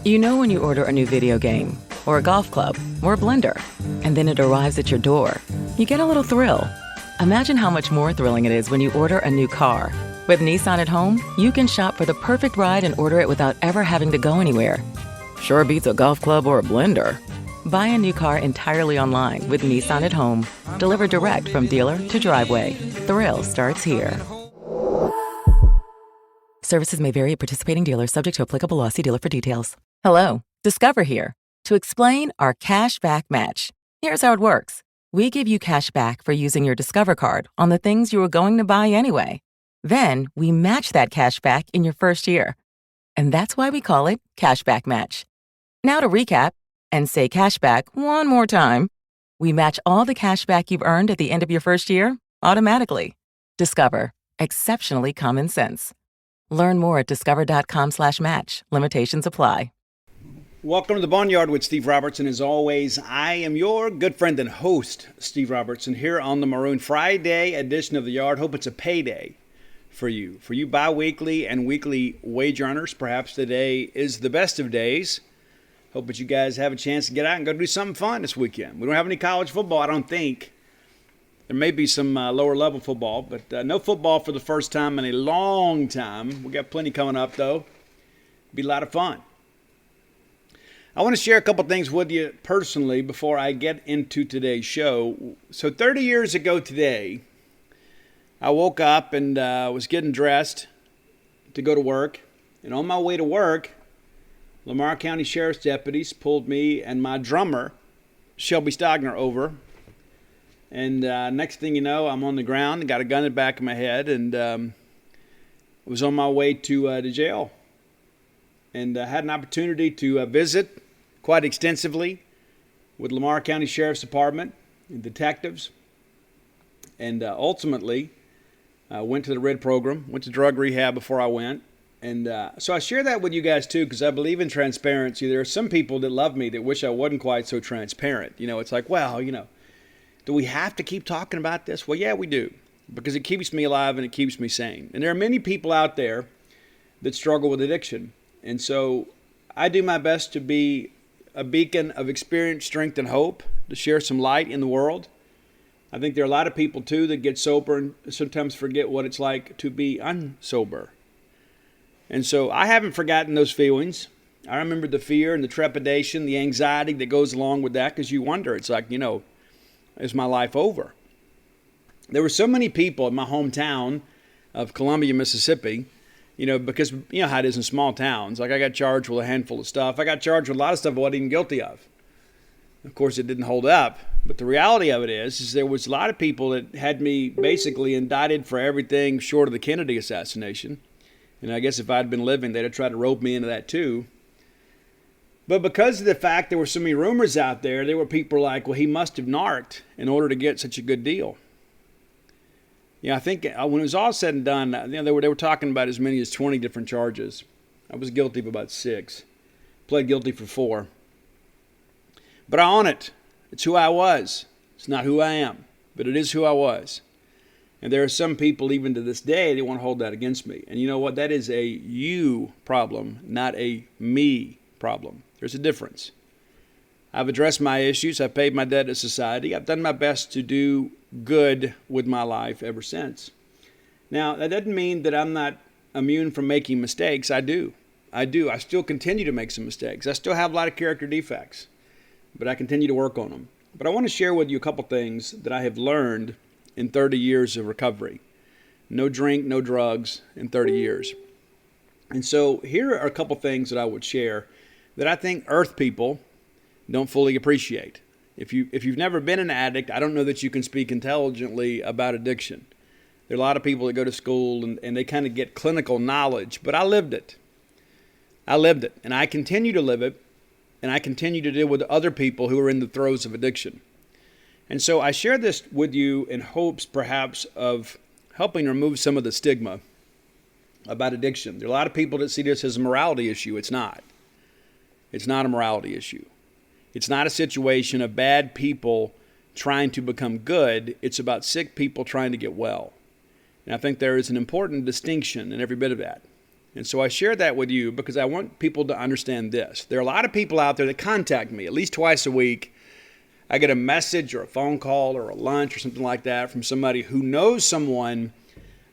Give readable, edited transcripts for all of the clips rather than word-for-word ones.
You know when you order a new video game, or a golf club, or a blender, and then it arrives at your door, you get a little thrill. Imagine how much more thrilling it is when you order a new car. With Nissan at home, you can shop for the perfect ride and order it without ever having to go anywhere. Sure beats a golf club or a blender. Buy a new car entirely online with Nissan at home. Delivered direct from dealer to driveway. Thrill starts here. Services may vary at participating dealers, subject to applicable law. See dealer for details. Hello, Discover here to explain our cash back match. Here's how it works. We give you cash back for using your Discover card on the things you were going to buy anyway. Then we match that cash back in your first year. And that's why we call it Cashback Match. Now to recap and say cashback one more time. We match all the cash back you've earned at the end of your first year automatically. Discover. Exceptionally common sense. Learn more at discover.com/match. Limitations apply. Welcome to the Boneyard with Steve Robertson. As always, I am your good friend and host, Steve Robertson, here on the Maroon Friday edition of the Yard. Hope it's a payday for you bi-weekly and weekly wage earners. Perhaps today is the best of days. Hope that you guys have a chance to get out and go do something fun this weekend. We don't have any college football, I don't think. There may be some lower level football, but no football for the first time in a long time. We got plenty coming up, though. Be a lot of fun. I want to share a couple things with you personally before I get into today's show. So 30 years ago today, I woke up and was getting dressed to go to work. And on my way to work, Lamar County Sheriff's deputies pulled me and my drummer, Shelby Stogner, over. And next thing you know, I'm on the ground and got a gun in the back of my head and was on my way to jail. And had an opportunity to visit quite extensively with Lamar County Sheriff's Department and detectives. And ultimately, went to the RED program, went to drug rehab before I went. And so I share that with you guys too because I believe in transparency. There are some people that love me that wish I wasn't quite so transparent. You know, it's like, well, you know, do we have to keep talking about this? Well, yeah, we do, because it keeps me alive and it keeps me sane. And there are many people out there that struggle with addiction. And so I do my best to be a beacon of experience, strength, and hope, to share some light in the world. I think there are a lot of people, too, that get sober and sometimes forget what it's like to be unsober. And so I haven't forgotten those feelings. I remember the fear and the trepidation, the anxiety that goes along with that, because you wonder, it's like, you know, is my life over? There were so many people in my hometown of Columbia, Mississippi, you know, because you know how it is in small towns. Like I got charged with a handful of stuff. I got charged with a lot of stuff I wasn't even guilty of. Of course, it didn't hold up. But the reality of it is there was a lot of people that had me basically indicted for everything short of the Kennedy assassination. And I guess if I'd been living, they'd have tried to rope me into that too. But because of the fact there were so many rumors out there were people like, well, he must have narked in order to get such a good deal. Yeah, I think when it was all said and done, you know, they were talking about as many as 20 different charges. I was guilty of about 6. Pled guilty for 4. But I own it. It's who I was. It's not who I am, but it is who I was. And there are some people, even to this day, they want to hold that against me. And you know what? That is a you problem, not a me problem. There's a difference. I've addressed my issues. I've paid my debt to society. I've done my best to do good with my life ever since. Now, that doesn't mean that I'm not immune from making mistakes. I do. I still continue to make some mistakes. I still have a lot of character defects, but I continue to work on them. But I want to share with you a couple things that I have learned in 30 years of recovery. No drink, no drugs in 30 years. And so here are a couple things that I would share that I think earth people don't fully appreciate. If you've never been an addict, I don't know that you can speak intelligently about addiction. There are a lot of people that go to school and they kind of get clinical knowledge, but I lived it. And I continue to live it, and I continue to deal with other people who are in the throes of addiction. And so I share this with you in hopes perhaps of helping remove some of the stigma about addiction. There are a lot of people that see this as a morality issue. It's not. It's not a morality issue. It's not a situation of bad people trying to become good. It's about sick people trying to get well. And I think there is an important distinction in every bit of that. And so I share that with you because I want people to understand this. There are a lot of people out there that contact me at least twice a week. I get a message or a phone call or a lunch or something like that from somebody who knows someone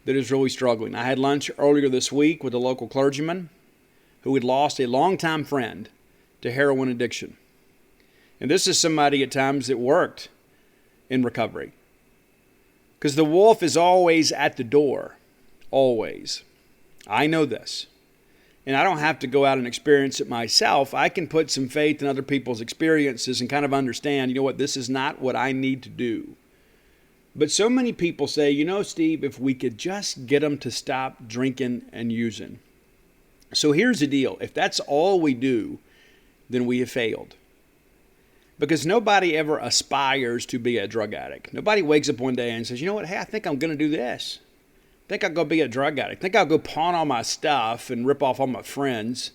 that is really struggling. I had lunch earlier this week with a local clergyman who had lost a longtime friend to heroin addiction. And this is somebody at times that worked in recovery. Because the wolf is always at the door. Always. I know this. And I don't have to go out and experience it myself. I can put some faith in other people's experiences and kind of understand, you know what, this is not what I need to do. But so many people say, you know, Steve, if we could just get them to stop drinking and using. So here's the deal. If that's all we do, then we have failed. Because nobody ever aspires to be a drug addict. Nobody wakes up one day and says, you know what, hey, I think I'm going to do this. I think I'll go be a drug addict. I think I'll go pawn all my stuff and rip off all my friends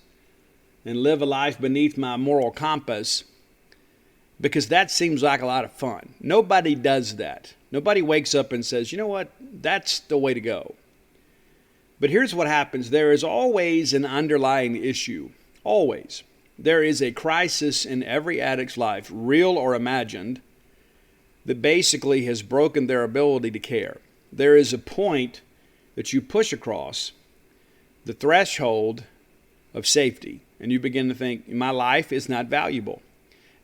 and live a life beneath my moral compass because that seems like a lot of fun. Nobody does that. Nobody wakes up and says, you know what, that's the way to go. But here's what happens. There is always an underlying issue. Always. There is a crisis in every addict's life, real or imagined, that basically has broken their ability to care. There is a point that you push across the threshold of safety, and you begin to think, my life is not valuable.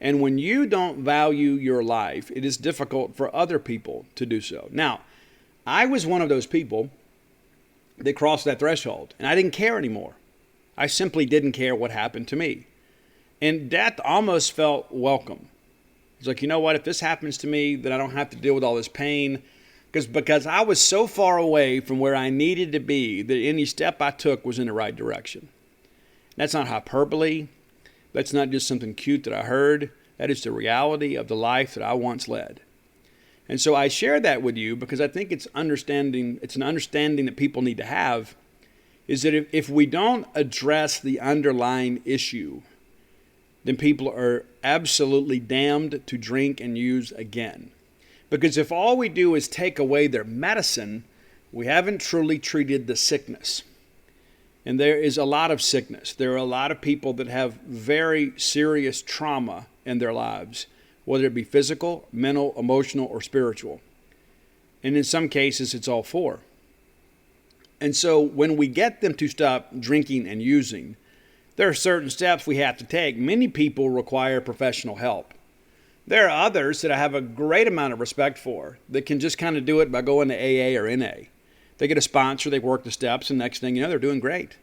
And when you don't value your life, it is difficult for other people to do so. Now, I was one of those people that crossed that threshold, and I didn't care anymore. I simply didn't care what happened to me. And death almost felt welcome. It's like, you know what, if this happens to me, then I don't have to deal with all this pain. Because I was so far away from where I needed to be that any step I took was in the right direction. That's not hyperbole. That's not just something cute that I heard. That is the reality of the life that I once led. And so I share that with you because I think it's an understanding that people need to have, is that if we don't address the underlying issue, then people are absolutely damned to drink and use again. Because if all we do is take away their medicine, we haven't truly treated the sickness. And there is a lot of sickness. There are a lot of people that have very serious trauma in their lives, whether it be physical, mental, emotional, or spiritual. And in some cases, it's all four. And so when we get them to stop drinking and using, there are certain steps we have to take. Many people require professional help. There are others that I have a great amount of respect for that can just kind of do it by going to AA or NA. They get a sponsor, they work the steps, and next thing you know, they're doing great.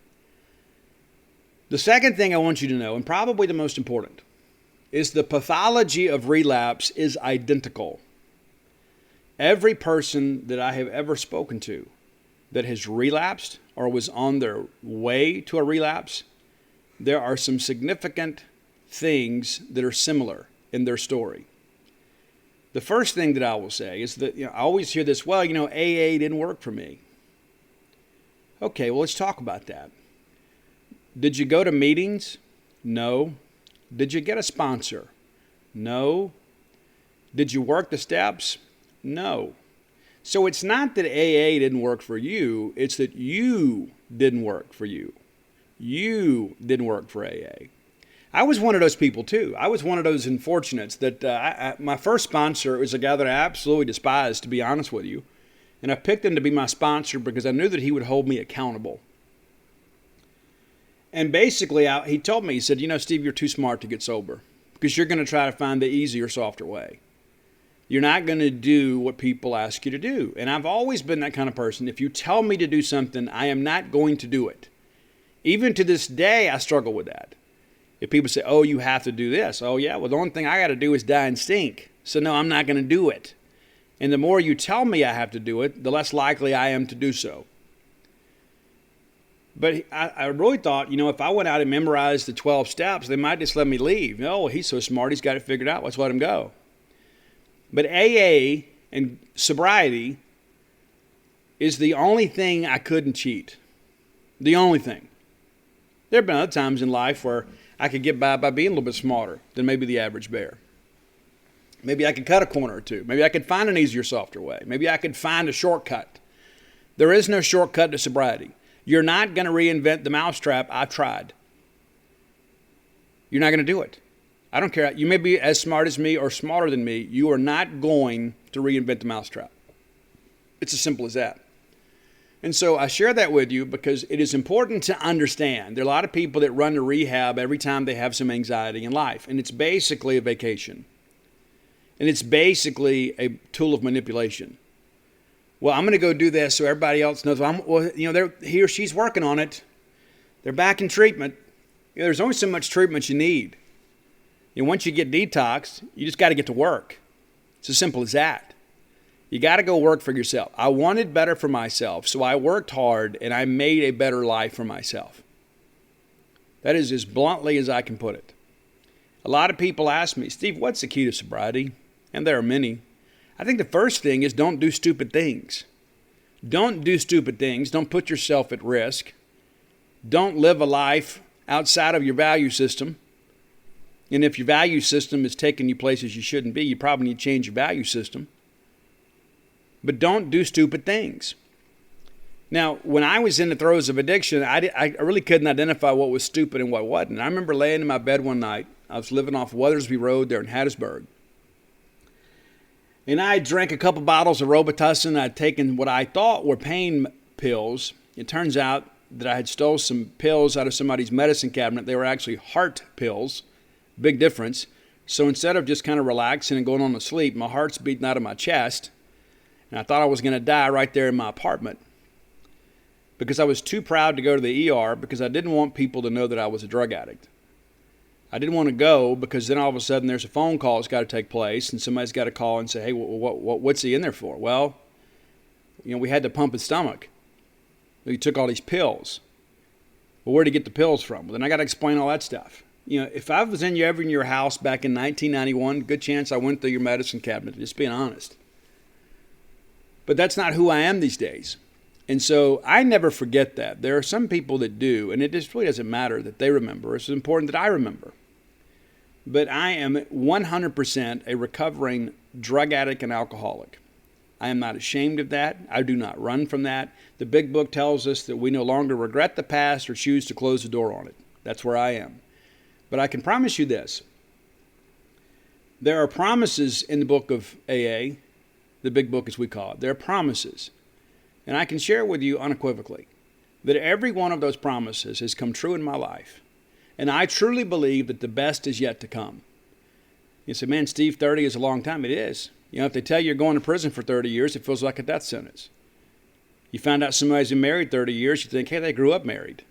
The second thing I want you to know, and probably the most important, is the pathology of relapse is identical. Every person that I have ever spoken to that has relapsed or was on their way to a relapse, there are some significant things that are similar in their story. The first thing that I will say is that I always hear this, well, AA didn't work for me. Okay, well, let's talk about that. Did you go to meetings? No. Did you get a sponsor? No. Did you work the steps? No. So it's not that AA didn't work for you, it's that you didn't work for you. You didn't work for AA. I was one of those people too. I was one of those unfortunates that my first sponsor was a guy that I absolutely despised, to be honest with you. And I picked him to be my sponsor because I knew that he would hold me accountable. And basically, he told me, he said, Steve, you're too smart to get sober because you're going to try to find the easier, softer way. You're not going to do what people ask you to do. And I've always been that kind of person. If you tell me to do something, I am not going to do it. Even to this day, I struggle with that. If people say, oh, you have to do this. Oh, yeah, well, the only thing I got to do is die and stink. So, no, I'm not going to do it. And the more you tell me I have to do it, the less likely I am to do so. But I really thought, if I went out and memorized the 12 steps, they might just let me leave. No, he's so smart, he's got it figured out. Let's let him go. But AA and sobriety is the only thing I couldn't cheat. The only thing. There have been other times in life where I could get by being a little bit smarter than maybe the average bear. Maybe I could cut a corner or two. Maybe I could find an easier, softer way. Maybe I could find a shortcut. There is no shortcut to sobriety. You're not going to reinvent the mousetrap. I've tried. You're not going to do it. I don't care. You may be as smart as me or smarter than me. You are not going to reinvent the mousetrap. It's as simple as that. And so I share that with you because it is important to understand. There are a lot of people that run to rehab every time they have some anxiety in life. And it's basically a vacation. And it's basically a tool of manipulation. Well, I'm going to go do this so everybody else knows. He or she's working on it. They're back in treatment. There's only so much treatment you need. Once you get detoxed, you just got to get to work. It's as simple as that. You got to go work for yourself. I wanted better for myself, so I worked hard and I made a better life for myself. That is as bluntly as I can put it. A lot of people ask me, Steve, what's the key to sobriety? And there are many. I think the first thing is don't do stupid things. Don't do stupid things. Don't put yourself at risk. Don't live a life outside of your value system. And if your value system is taking you places you shouldn't be, you probably need to change your value system. But don't do stupid things. Now, when I was in the throes of addiction, I really couldn't identify what was stupid and what wasn't. I remember laying in my bed one night. I was living off Weathersby Road there in Hattiesburg. And I drank a couple bottles of Robitussin. I'd taken what I thought were pain pills. It turns out that I had stole some pills out of somebody's medicine cabinet. They were actually heart pills. Big difference. So instead of just kind of relaxing and going on to sleep, my heart's beating out of my chest. And I thought I was going to die right there in my apartment because I was too proud to go to the ER because I didn't want people to know that I was a drug addict. I didn't want to go because then all of a sudden there's a phone call that's got to take place and somebody's got to call and say, hey, what's he in there for? Well, we had to pump his stomach. He took all these pills. Well, where'd he get the pills from? Well, then I got to explain all that stuff. If I was ever in your house back in 1991, good chance I went through your medicine cabinet, just being honest. But that's not who I am these days. And so I never forget that. There are some people that do, and it just really doesn't matter that they remember. It's important that I remember. But I am 100% a recovering drug addict and alcoholic. I am not ashamed of that. I do not run from that. The big book tells us that we no longer regret the past or choose to close the door on it. That's where I am. But I can promise you this. There are promises in the book of AA, the big book as we call it. There are promises. And I can share with you unequivocally that every one of those promises has come true in my life. And I truly believe that the best is yet to come. You say, man, Steve, 30 is a long time. It is. If they tell you you're going to prison for 30 years, it feels like a death sentence. You find out somebody's been married 30 years, you think, hey, they grew up married.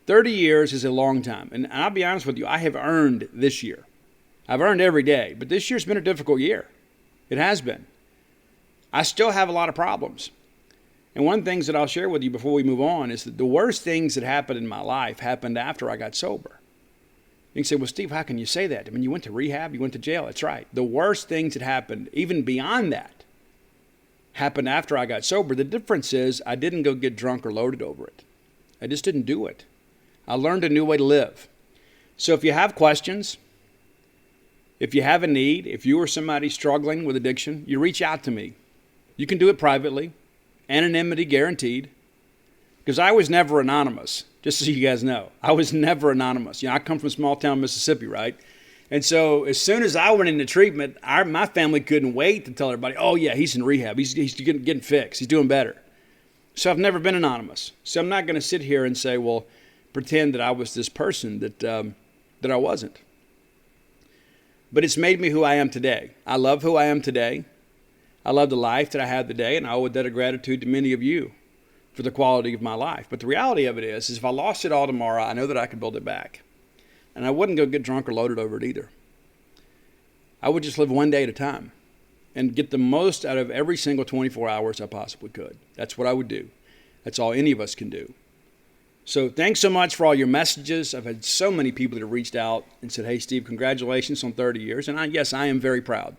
30 years is a long time. And I'll be honest with you, I have earned this year. I've earned every day. But this year's been a difficult year. It has been. I still have a lot of problems. And one of the things that I'll share with you before we move on is that the worst things that happened in my life happened after I got sober. You can say, well, Steve, how can you say that? I mean, you went to rehab, you went to jail. That's right. The worst things that happened, even beyond that, happened after I got sober. The difference is I didn't go get drunk or loaded over it. I just didn't do it. I learned a new way to live. So if you have questions, if you have a need, if you or somebody struggling with addiction, you reach out to me. You can do it privately. Anonymity guaranteed. Because I was never anonymous, just so you guys know. I was never anonymous. I come from small town Mississippi, right? And so as soon as I went into treatment, my family couldn't wait to tell everybody, oh, yeah, he's in rehab. He's getting fixed. He's doing better. So I've never been anonymous. So I'm not going to sit here and say, well, pretend that I was this person that I wasn't. But it's made me who I am today. I love who I am today. I love the life that I have today, and I owe a debt of gratitude to many of you for the quality of my life. But the reality of it is if I lost it all tomorrow, I know that I could build it back. And I wouldn't go get drunk or loaded over it either. I would just live one day at a time and get the most out of every single 24 hours I possibly could. That's what I would do. That's all any of us can do. So thanks so much for all your messages. I've had so many people that have reached out and said, hey, Steve, congratulations on 30 years. And yes, I am very proud.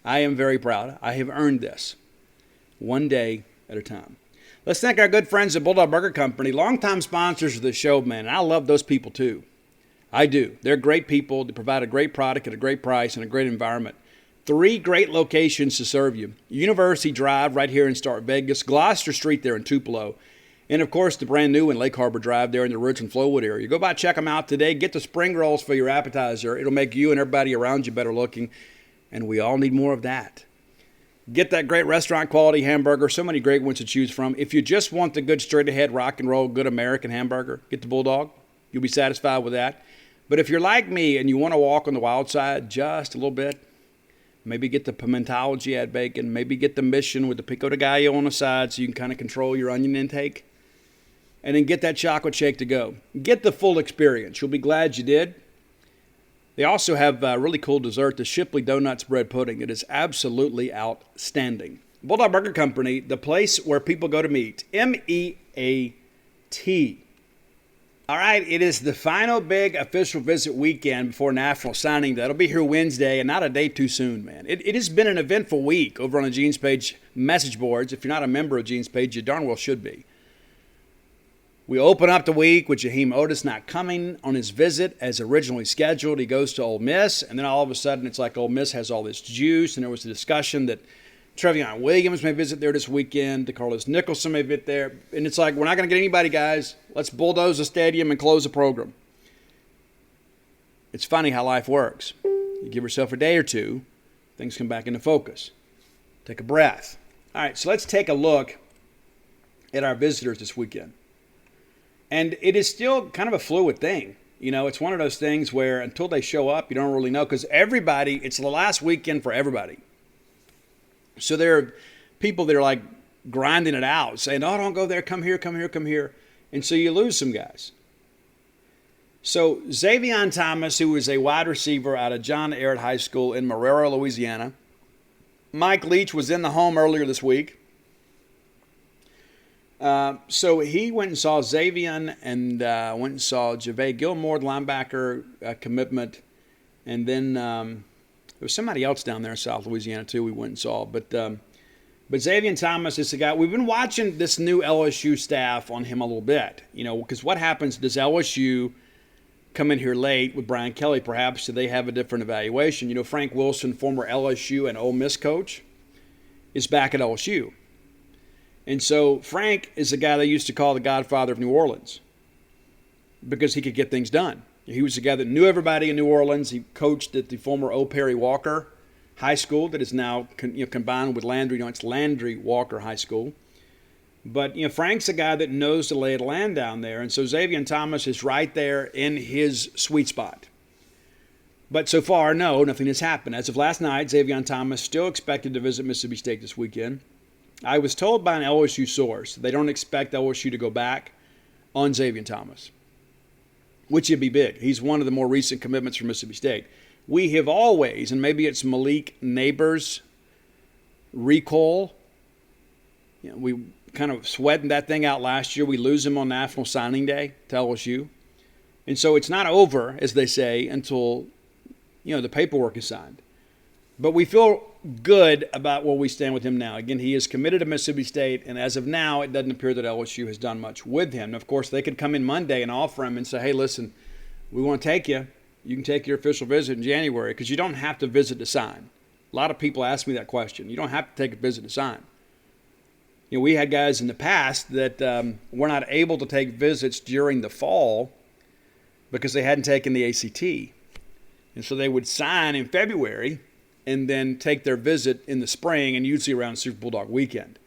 I am very proud. I have earned this one day at a time. Let's thank our good friends at Bulldog Burger Company, longtime sponsors of the show, man. And I love those people too. I do. They're great people. They provide a great product at a great price and a great environment. 3 great locations to serve you. University Drive right here in Start Vegas, Gloucester Street there in Tupelo, And, of course, the brand new one, Lake Harbor Drive there in the Ridge and Flowwood area. Go by, check them out today. Get the spring rolls for your appetizer. It'll make you and everybody around you better looking, and we all need more of that. Get that great restaurant quality hamburger. So many great ones to choose from. If you just want the good straight ahead rock and roll good American hamburger, get the Bulldog. You'll be satisfied with that. But if you're like me and you want to walk on the wild side just a little bit, maybe get the Pimentology add bacon. Maybe get the Mission with the pico de gallo on the side so you can kind of control your onion intake. And then get that chocolate shake to go. Get the full experience. You'll be glad you did. They also have a really cool dessert, the Shipley Donuts bread pudding. It is absolutely outstanding. Bulldog Burger Company, the place where people go to meet. MEAT. All right, it is the final big official visit weekend before National Signing Day. It'll be here Wednesday, and not a day too soon, man. It has been an eventful week over on the Gene's Page message boards. If you're not a member of Gene's Page, you darn well should be. We open up the week with Jaheim Otis not coming on his visit as originally scheduled. He goes to Ole Miss, and then all of a sudden it's like Ole Miss has all this juice, and there was a discussion that Trevian Williams may visit there this weekend, DeCarlos Nicholson may visit there, and it's like, we're not going to get anybody, guys. Let's bulldoze the stadium and close the program. It's funny how life works. You give yourself a day or two, things come back into focus. Take a breath. All right, so let's take a look at our visitors this weekend. And it is still kind of a fluid thing. You know, it's one of those things where until they show up, you don't really know, because everybody, it's the last weekend for everybody. So there are people that are like grinding it out, saying, oh, don't go there, come here, come here, come here. And so you lose some guys. So Xavion Thomas, who is a wide receiver out of John Ehret High School in Marrero, Louisiana. Mike Leach was in the home earlier this week. So he went and saw Xavion and went and saw Javay Gilmore, the linebacker commitment. And then there was somebody else down there in South Louisiana, too, we went and saw. But Xavion Thomas is the guy. We've been watching this new LSU staff on him a little bit, you know, because what happens, does LSU come in here late with Brian Kelly perhaps? Do they have a different evaluation? You know, Frank Wilson, former LSU and Ole Miss coach, is back at LSU. And so Frank is the guy they used to call the Godfather of New Orleans because he could get things done. He was the guy that knew everybody in New Orleans. He coached at the former O. Perry Walker High School that is now combined with Landry. You know, it's Landry Walker High School. But, you know, Frank's a guy that knows the lay of the land down there. And so Xavion Thomas is right there in his sweet spot. But so far, no, nothing has happened. As of last night, Xavion Thomas still expected to visit Mississippi State this weekend. I was told by an LSU source they don't expect LSU to go back on Xavion Thomas, which would be big. He's one of the more recent commitments from Mississippi State. We have always, and maybe it's Malik Neighbors' recall, you know, we kind of sweating that thing out last year. We lose him on National Signing Day to LSU. And so it's not over, as they say, until, you know, the paperwork is signed. But we feel good about where we stand with him now. Again, he is committed to Mississippi State, and as of now, it doesn't appear that LSU has done much with him. And of course, they could come in Monday and offer him and say, hey, listen, we want to take you. You can take your official visit in January, because you don't have to visit to sign. A lot of people ask me that question. You don't have to take a visit to sign. You know, we had guys in the past that were not able to take visits during the fall because they hadn't taken the ACT. And so they would sign in February and then take their visit in the spring, and usually around Super Bulldog weekend.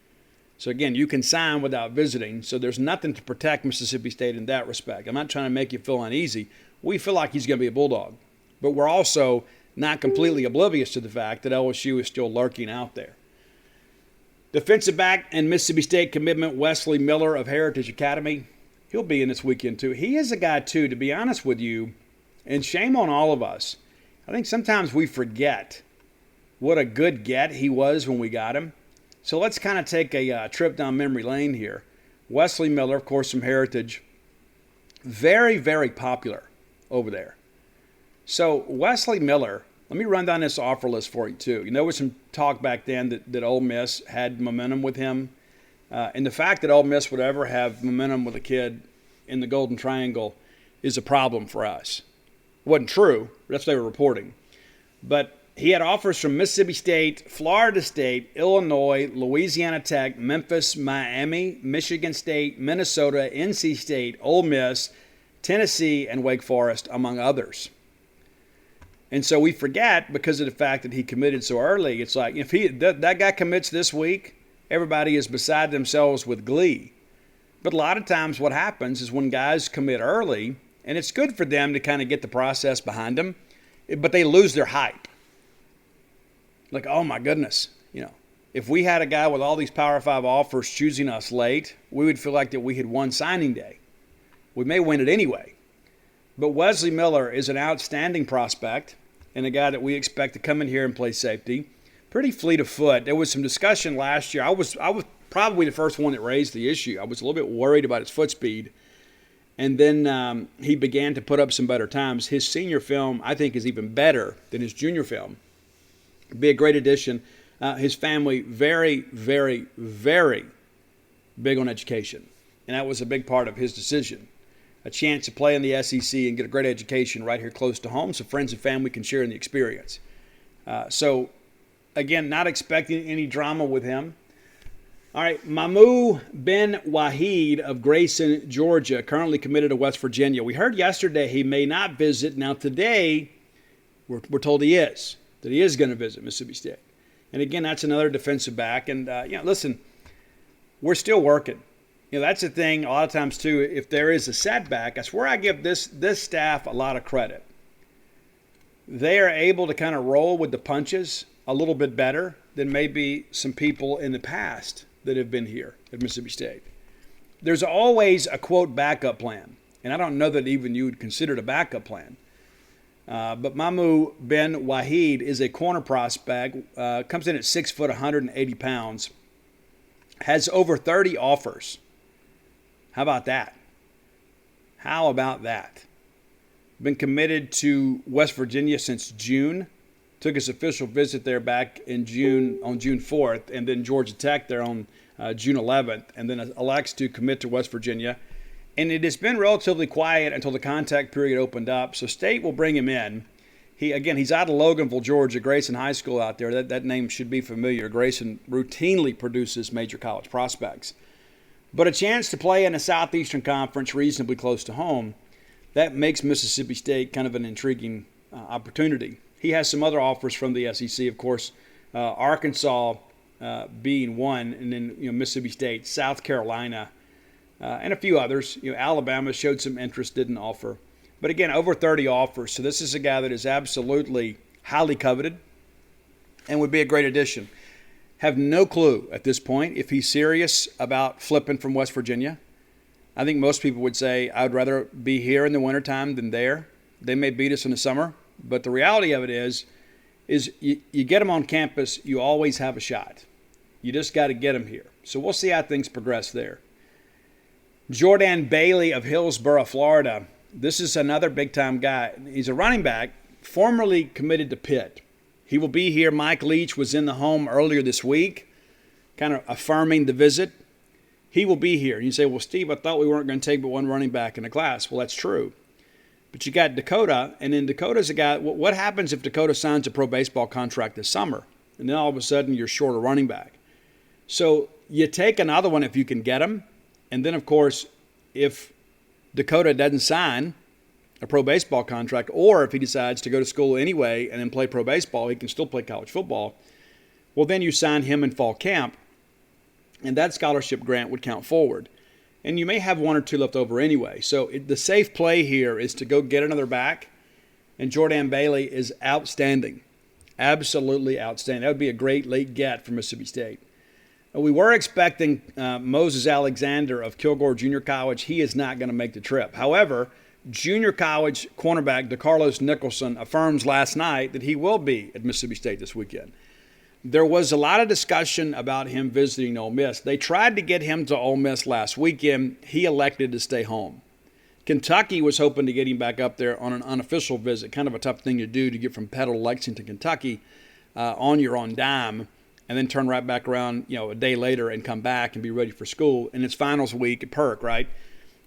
So again, you can sign without visiting, so there's nothing to protect Mississippi State in that respect. I'm not trying to make you feel uneasy. We feel like he's going to be a Bulldog. But we're also not completely oblivious to the fact that LSU is still lurking out there. Defensive back and Mississippi State commitment Wesley Miller of Heritage Academy. He'll be in this weekend too. He is a guy too, to be honest with you, and shame on all of us. I think sometimes we forget what a good get he was when we got him. So let's kind of take a trip down memory lane here. Wesley Miller, of course, from Heritage. Very, very popular over there. So Wesley Miller, let me run down this offer list for you too. You know, there was some talk back then that Ole Miss had momentum with him. And the fact that Ole Miss would ever have momentum with a kid in the Golden Triangle is a problem for us. It wasn't true. That's what they were reporting. But He had offers from Mississippi State, Florida State, Illinois, Louisiana Tech, Memphis, Miami, Michigan State, Minnesota, NC State, Ole Miss, Tennessee, and Wake Forest, among others. And so we forget, because of the fact that he committed so early, it's like if that guy commits this week, everybody is beside themselves with glee. But a lot of times what happens is when guys commit early, and it's good for them to kind of get the process behind them, but they lose their hype. Like, oh my goodness, if we had a guy with all these Power 5 offers choosing us late, we would feel like that we had won signing day. We may win it anyway. But Wesley Miller is an outstanding prospect and a guy that we expect to come in here and play safety. Pretty fleet of foot. There was some discussion last year. I was probably the first one that raised the issue. I was a little bit worried about his foot speed. And then he began to put up some better times. His senior film, I think, is even better than his junior film. Be a great addition. His family, very, very, very big on education. And that was a big part of his decision. A chance to play in the SEC and get a great education right here close to home so friends and family can share in the experience. So, again, not expecting any drama with him. All right, Mamu Ben Wahid of Grayson, Georgia, currently committed to West Virginia. We heard yesterday he may not visit. Now today, we're told he is, that he is going to visit Mississippi State. And again, that's another defensive back. And, listen, we're still working. That's the thing a lot of times, too, if there is a setback, that's where I give this staff a lot of credit. They are able to kind of roll with the punches a little bit better than maybe some people in the past that have been here at Mississippi State. There's always a, quote, backup plan. And I don't know that even you would consider it a backup plan. But Mamu Ben Wahid is a corner prospect, comes in at 6 foot, 180 pounds, has over 30 offers. How about that? How about that? Been committed to West Virginia since June. Took his official visit there back in June, on June 4th, and then Georgia Tech there on June 11th, and then elects to commit to West Virginia. And it has been relatively quiet until the contact period opened up, so State will bring him in. He's out of Loganville, Georgia, Grayson High School out there. That name should be familiar. Grayson routinely produces major college prospects. But a chance to play in a Southeastern Conference reasonably close to home, that makes Mississippi State kind of an intriguing opportunity. He has some other offers from the SEC, of course, Arkansas being one, and then Mississippi State, South Carolina, and a few others. Alabama showed some interest, didn't offer. But again, over 30 offers. So this is a guy that is absolutely highly coveted and would be a great addition. Have no clue at this point if he's serious about flipping from West Virginia. I think most people would say, I'd rather be here in the wintertime than there. They may beat us in the summer. But the reality of it is you get him on campus, you always have a shot. You just got to get him here. So we'll see how things progress there. Jordan Bailey of Hillsboro, Florida. This is another big-time guy. He's a running back, formerly committed to Pitt. He will be here. Mike Leach was in the home earlier this week, kind of affirming the visit. He will be here. And you say, well, Steve, I thought we weren't going to take but one running back in the class. Well, that's true. But you got Dakota, and then Dakota's a guy. What happens if Dakota signs a pro baseball contract this summer? And then all of a sudden you're short a running back. So you take another one if you can get him. And then, of course, if Dakota doesn't sign a pro baseball contract, or if he decides to go to school anyway and then play pro baseball, he can still play college football. Well, then you sign him in fall camp, and that scholarship grant would count forward. And you may have one or two left over anyway. So the safe play here is to go get another back, and Jordan Bailey is outstanding, absolutely outstanding. That would be a great late get for Mississippi State. We were expecting Moses Alexander of Kilgore Junior College. He is not going to make the trip. However, junior college cornerback DeCarlos Nicholson affirms last night that he will be at Mississippi State this weekend. There was a lot of discussion about him visiting Ole Miss. They tried to get him to Ole Miss last weekend. He elected to stay home. Kentucky was hoping to get him back up there on an unofficial visit, kind of a tough thing to do to get from Petal to Lexington, Kentucky on your own dime, and then turn right back around, a day later and come back and be ready for school. And it's finals week at Perk, right?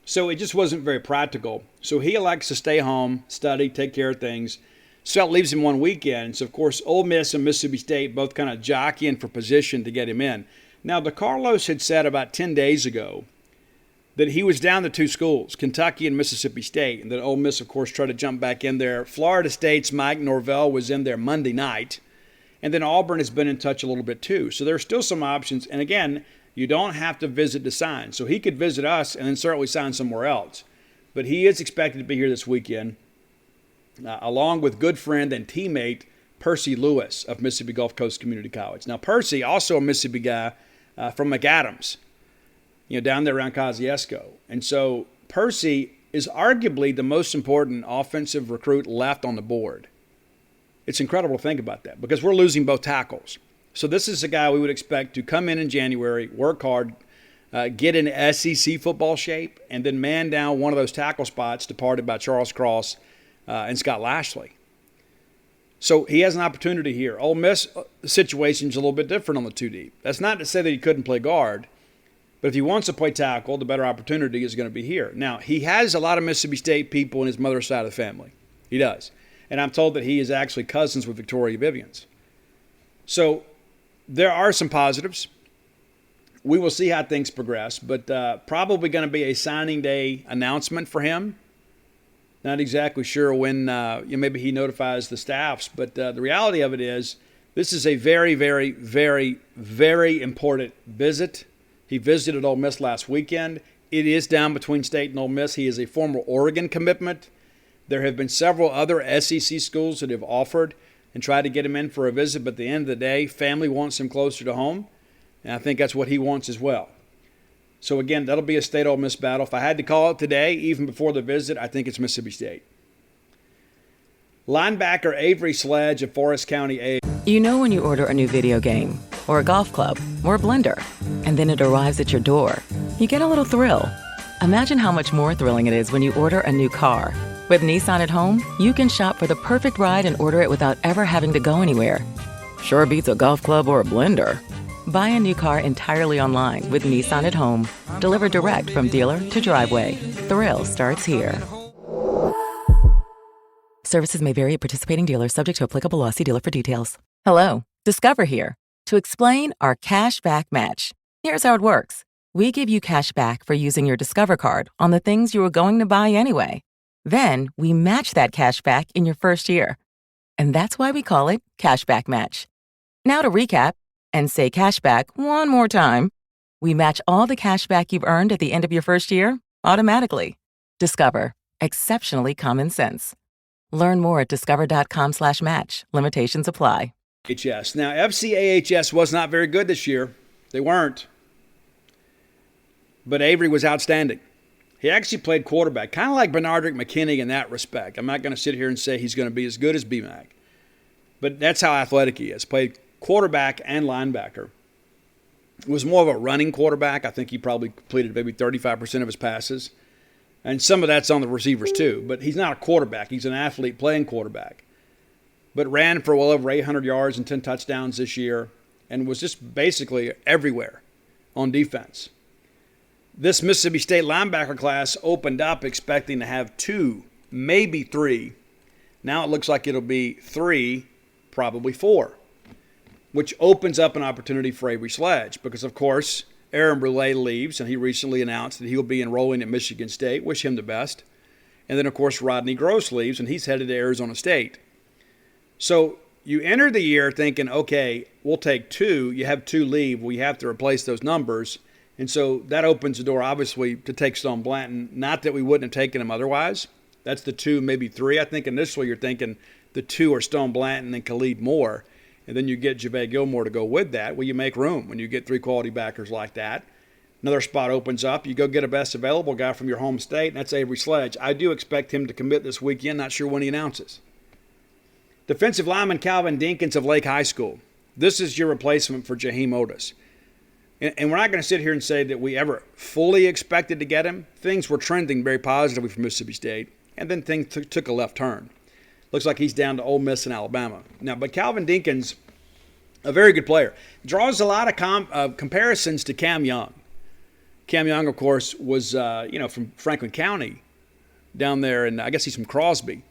So it just wasn't very practical. So he elects to stay home, study, take care of things. So that leaves him one weekend. So, of course, Ole Miss and Mississippi State both kind of jockeying for position to get him in. Now, DeCarlos had said about 10 days ago that he was down to two schools, Kentucky and Mississippi State, and that Ole Miss, of course, tried to jump back in there. Florida State's Mike Norvell was in there Monday night, and then Auburn has been in touch a little bit too. So there are still some options. And again, you don't have to visit to sign. So he could visit us and then certainly sign somewhere else. But he is expected to be here this weekend, along with good friend and teammate Percy Lewis of Mississippi Gulf Coast Community College. Now, Percy, also a Mississippi guy from McAdams, down there around Kosciuszko. And so Percy is arguably the most important offensive recruit left on the board. It's incredible to think about that because we're losing both tackles. So this is a guy we would expect to come in January, work hard, get in SEC football shape, and then man down one of those tackle spots departed by Charles Cross and Scott Lashley. So he has an opportunity here. Ole Miss situation is a little bit different on the 2 deep. That's not to say that he couldn't play guard, but if he wants to play tackle, the better opportunity is going to be here. Now, he has a lot of Mississippi State people in his mother's side of the family. He does. And I'm told that he is actually cousins with Victoria Vivians. So there are some positives. We will see how things progress, but probably going to be a signing day announcement for him. Not exactly sure when maybe he notifies the staffs, but the reality of it is this is a very, very, very, very important visit. He visited Ole Miss last weekend. It is down between State and Ole Miss. He is a former Oregon commitment. There have been several other SEC schools that have offered and tried to get him in for a visit, but at the end of the day, family wants him closer to home, and I think that's what he wants as well. So again, that'll be a State-Ole Miss battle. If I had to call it today, even before the visit, I think it's Mississippi State. Linebacker Avery Sledge of Forest County A. You know when you order a new video game, or a golf club, or a blender, and then it arrives at your door, you get a little thrill. Imagine how much more thrilling it is when you order a new car. With Nissan at home, you can shop for the perfect ride and order it without ever having to go anywhere. Sure beats a golf club or a blender. Buy a new car entirely online with Nissan at home. Delivered direct from dealer to driveway. Thrill starts here. Services may vary at participating dealers, subject to applicable law. See dealer for details. Hello, Discover here to explain our cash back match. Here's how it works. We give you cash back for using your Discover card on the things you were going to buy anyway. Then we match that cash back in your first year. And that's why we call it Cashback Match. Now to recap and say cashback one more time. We match all the cash back you've earned at the end of your first year automatically. Discover. Exceptionally common sense. Learn more at discover.com/match. Limitations apply. AHS. Now, FCAHS was not very good this year. They weren't. But Avery was outstanding. He actually played quarterback, kind of like Bernardrick McKinney in that respect. I'm not going to sit here and say he's going to be as good as BMAC. But that's how athletic he is. Played quarterback and linebacker. Was more of a running quarterback. I think he probably completed maybe 35% of his passes. And some of that's on the receivers too. But he's not a quarterback. He's an athlete playing quarterback. But ran for well over 800 yards and 10 touchdowns this year and was just basically everywhere on defense. This Mississippi State linebacker class opened up expecting to have 2, maybe 3. Now it looks like it'll be 3, probably 4, which opens up an opportunity for Avery Sledge because, of course, Aaron Brule leaves, and he recently announced that he'll be enrolling at Michigan State. Wish him the best. And then, of course, Rodney Gross leaves, and he's headed to Arizona State. So you enter the year thinking, okay, we'll take 2. You have 2 leave. We have to replace those numbers. And so that opens the door, obviously, to take Stone Blanton. Not that we wouldn't have taken him otherwise. That's the 2, maybe 3. I think initially you're thinking the 2 are Stone Blanton and Khalid Moore. And then you get JaVale Gilmore to go with that. Well, you make room when you get 3 quality backers like that. Another spot opens up. You go get a best available guy from your home state, and that's Avery Sledge. I do expect him to commit this weekend. Not sure when he announces. Defensive lineman Calvin Dinkins of Lake High School. This is your replacement for Jaheim Otis. And we're not going to sit here and say that we ever fully expected to get him. Things were trending very positively for Mississippi State, and then things took a left turn. Looks like he's down to Ole Miss and Alabama. Now, but Calvin Dinkins, a very good player, draws a lot of comparisons to Cam Young. Cam Young, of course, was from Franklin County down there, and I guess he's from Crosby.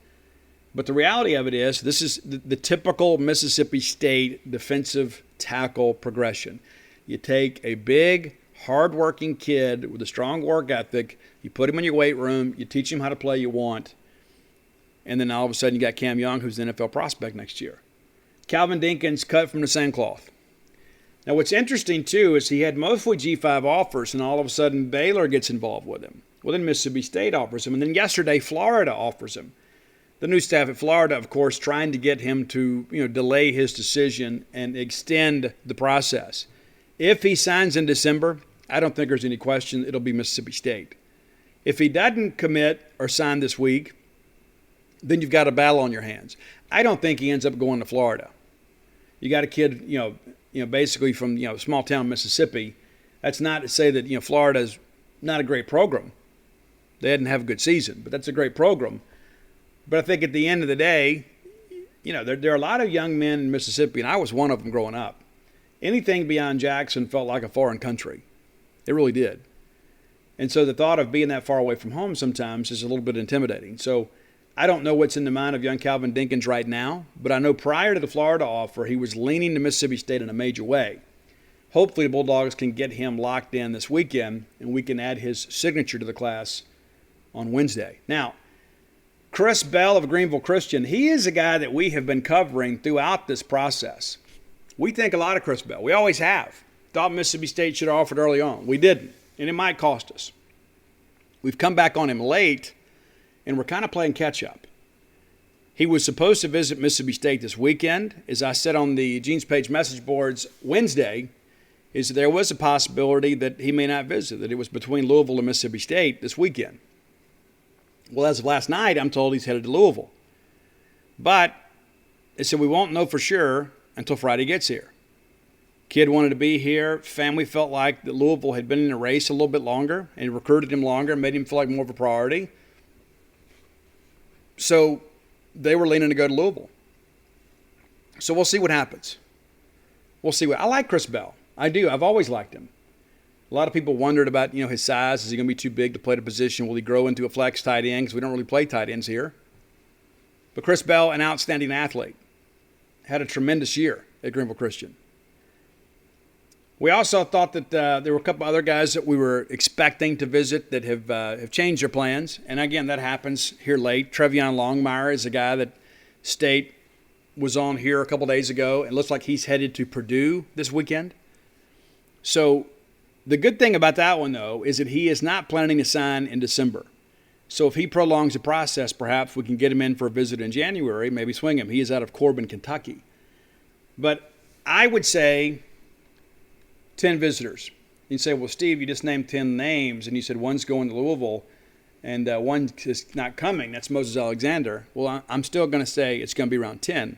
But the reality of it is, this is the typical Mississippi State defensive tackle progression. You take a big, hard-working kid with a strong work ethic, you put him in your weight room, you teach him how to play you want, and then all of a sudden you got Cam Young, who's an NFL prospect next year. Calvin Dinkins cut from the same cloth. Now what's interesting too is he had mostly G5 offers, and all of a sudden Baylor gets involved with him. Well, then Mississippi State offers him, and then yesterday Florida offers him. The new staff at Florida, of course, trying to get him to delay his decision and extend the process. If he signs in December, I don't think there's any question it'll be Mississippi State. If he doesn't commit or sign this week, then you've got a battle on your hands. I don't think he ends up going to Florida. You got a kid, basically from small town Mississippi. That's not to say that Florida's not a great program. They didn't have a good season, but that's a great program. But I think at the end of the day, there are a lot of young men in Mississippi, and I was one of them growing up. Anything beyond Jackson felt like a foreign country. It really did. And so the thought of being that far away from home sometimes is a little bit intimidating. So I don't know what's in the mind of young Calvin Dinkins right now, but I know prior to the Florida offer, he was leaning to Mississippi State in a major way. Hopefully the Bulldogs can get him locked in this weekend, and we can add his signature to the class on Wednesday. Now, Chris Bell of Greenville Christian, he is a guy that we have been covering throughout this process. We think a lot of Chris Bell. We always have. Thought Mississippi State should have offered early on. We didn't, and it might cost us. We've come back on him late, and we're kind of playing catch-up. He was supposed to visit Mississippi State this weekend. As I said on the Gene's Page message boards Wednesday, is that there was a possibility that he may not visit, that it was between Louisville and Mississippi State this weekend. Well, as of last night, I'm told he's headed to Louisville. But they said we won't know for sure until Friday gets here. Kid wanted to be here. Family felt like that Louisville had been in the race a little bit longer and recruited him longer, made him feel like more of a priority. So they were leaning to go to Louisville. So we'll see what happens. I like Chris Bell. I do. I've always liked him. A lot of people wondered about, his size. Is he going to be too big to play the position? Will he grow into a flex tight end? Because we don't really play tight ends here. But Chris Bell, an outstanding athlete, had a tremendous year at Greenville Christian. We also thought that there were a couple other guys that we were expecting to visit that have changed their plans. And again, that happens here late. Trevian Longmire is a guy that State was on here a couple days ago, and looks like he's headed to Purdue this weekend. So the good thing about that one, though, is that he is not planning to sign in December. So if he prolongs the process, perhaps we can get him in for a visit in January, maybe swing him. He is out of Corbin, Kentucky. But I would say 10 visitors. You say, well, Steve, you just named 10 names, and you said one's going to Louisville and one is not coming. That's Moses Alexander. Well, I'm still going to say it's going to be around 10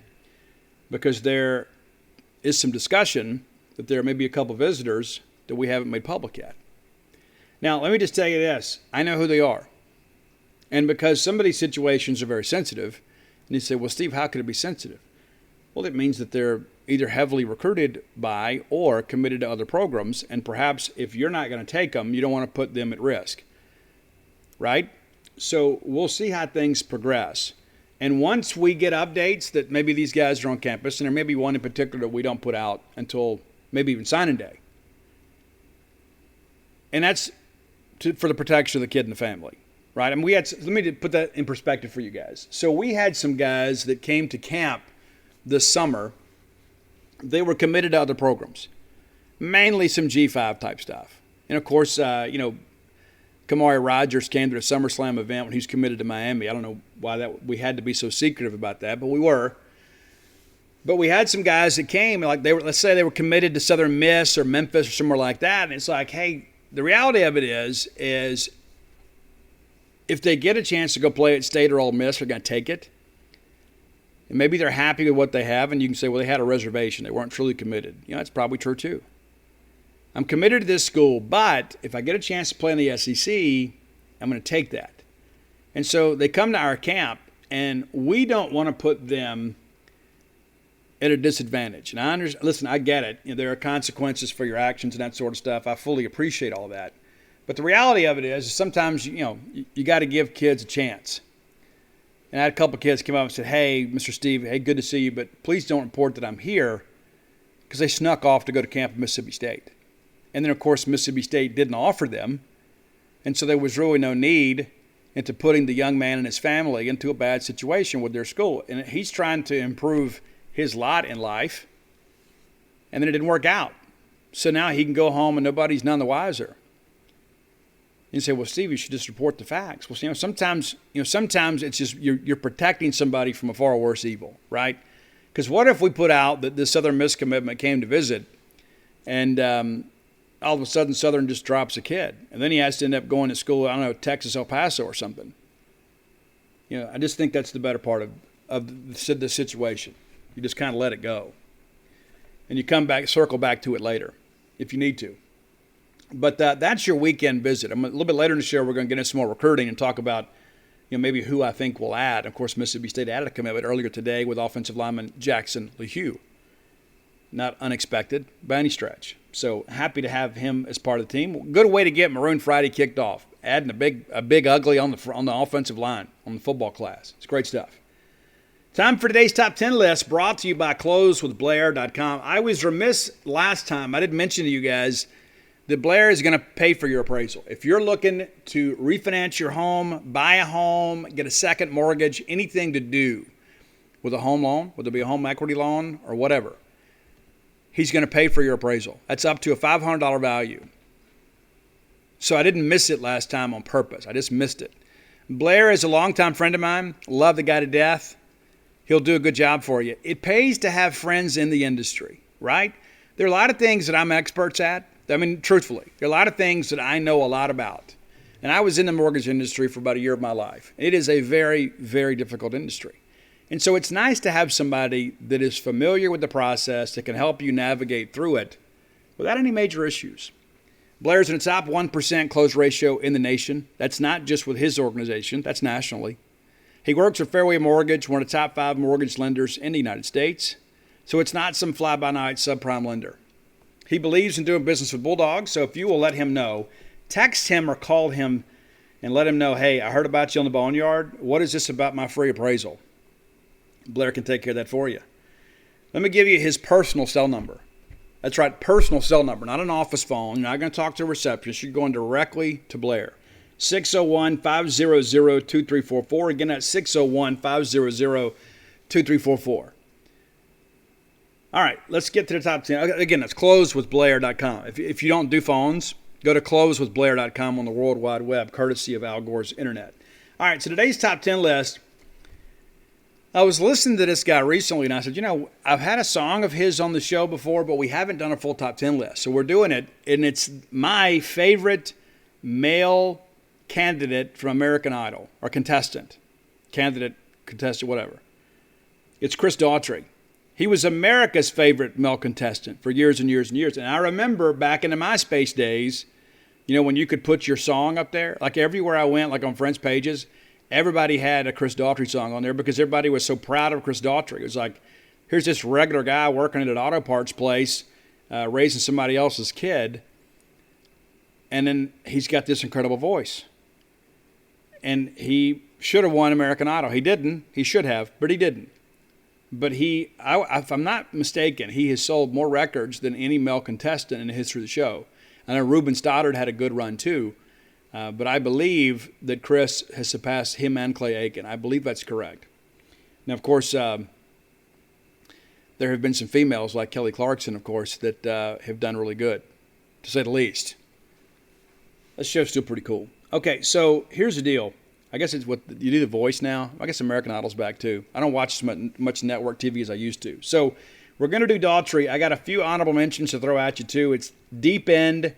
because there is some discussion that there may be a couple visitors that we haven't made public yet. Now, let me just tell you this. I know who they are. And because some of these situations are very sensitive, and you say, well, Steve, how could it be sensitive? Well, it means that they're either heavily recruited by or committed to other programs, and perhaps if you're not going to take them, you don't want to put them at risk, right? So we'll see how things progress. And once we get updates that maybe these guys are on campus, and there may be one in particular that we don't put out until maybe even signing day, and that's for the protection of the kid and the family. Right? I mean, let me put that in perspective for you guys. So we had some guys that came to camp this summer. They were committed to other programs, mainly some G5 type stuff. And of course, Kamari Rogers came to the SummerSlam event when he was committed to Miami. I don't know why we had to be so secretive about that, but we were. But we had some guys that came, like let's say they were committed to Southern Miss or Memphis or somewhere like that. And it's like, hey, the reality of it is if they get a chance to go play at State or Ole Miss, they're going to take it. And maybe they're happy with what they have, and you can say, well, they had a reservation. They weren't truly committed. That's probably true too. I'm committed to this school, but if I get a chance to play in the SEC, I'm going to take that. And so they come to our camp, and we don't want to put them at a disadvantage. And listen, I get it. There are consequences for your actions and that sort of stuff. I fully appreciate all that. But the reality of it is sometimes, you got to give kids a chance. And I had a couple of kids come up and said, hey, Mr. Steve, hey, good to see you, but please don't report that I'm here, because they snuck off to go to camp at Mississippi State. And then, of course, Mississippi State didn't offer them, and so there was really no need into putting the young man and his family into a bad situation with their school. And he's trying to improve his lot in life, and then it didn't work out. So now he can go home and nobody's none the wiser. You say, well, Steve, you should just report the facts. Well, sometimes it's just you're protecting somebody from a far worse evil, right? Because what if we put out that this Southern Miss commitment came to visit, and all of a sudden Southern just drops a kid, and then he has to end up going to school, I don't know, Texas, El Paso or something. I just think that's the better part of the situation. You just kind of let it go. And you circle back to it later if you need to. But that's your weekend visit. A little bit later in the show, we're going to get into some more recruiting and talk about, maybe who I think will add. Of course, Mississippi State added a commitment earlier today with offensive lineman Jackson Lehu. Not unexpected by any stretch. So happy to have him as part of the team. Good way to get Maroon Friday kicked off. Adding a big ugly on the offensive line on the football class. It's great stuff. Time for today's top 10 list, brought to you by closewithblair.com. I was remiss last time. I didn't mention to you guys that Blair is going to pay for your appraisal. If you're looking to refinance your home, buy a home, get a second mortgage, anything to do with a home loan, whether it be a home equity loan or whatever, he's going to pay for your appraisal. That's up to a $500 value. So I didn't miss it last time on purpose. I just missed it. Blair is a longtime friend of mine. Love the guy to death. He'll do a good job for you. It pays to have friends in the industry, right? There are a lot of things that I'm experts at. I mean, truthfully, there are a lot of things that I know a lot about. And I was in the mortgage industry for about a year of my life. It is a very, very difficult industry. And so it's nice to have somebody that is familiar with the process that can help you navigate through it without any major issues. Blair's in the top 1% close ratio in the nation. That's not just with his organization. That's nationally. He works with Fairway Mortgage, one of the top 5 mortgage lenders in the United States. So it's not some fly-by-night subprime lender. He believes in doing business with Bulldogs, so if you will let him know, text him or call him and let him know, hey, I heard about you on the Boneyard. What is this about my free appraisal? Blair can take care of that for you. Let me give you his personal cell number. That's right, personal cell number, not an office phone. You're not going to talk to a receptionist. You're going directly to Blair. 601-500-2344. Again, that's 601-500-2344. All right, let's get to the top 10. Again, that's closewithblair.com. If you don't do phones, go to closewithblair.com on the World Wide Web, courtesy of Al Gore's internet. All right, so today's top 10 list, I was listening to this guy recently, and I said, I've had a song of his on the show before, but we haven't done a full top 10 list. So we're doing it, and it's my favorite male candidate from American Idol, or contestant, whatever. It's Chris Daughtry. He was America's favorite male contestant for years and years and years. And I remember back in the MySpace days, when you could put your song up there, like everywhere I went, like on friends' pages, everybody had a Chris Daughtry song on there because everybody was so proud of Chris Daughtry. It was like, here's this regular guy working at an auto parts place, raising somebody else's kid, and then he's got this incredible voice. And he should have won American Idol. He didn't. He should have, but he didn't. But if I'm not mistaken, he has sold more records than any male contestant in the history of the show. I know Ruben Stoddard had a good run too, but I believe that Chris has surpassed him and Clay Aiken. I believe that's correct. Now, of course, there have been some females like Kelly Clarkson, of course, that have done really good, to say the least. That show's still pretty cool. Okay, so here's the deal. I guess it's what you do the voice now. I guess American Idol's back too. I don't watch as much network TV as I used to. So we're going to do Daughtry. I got a few honorable mentions to throw at you too. It's Deep End,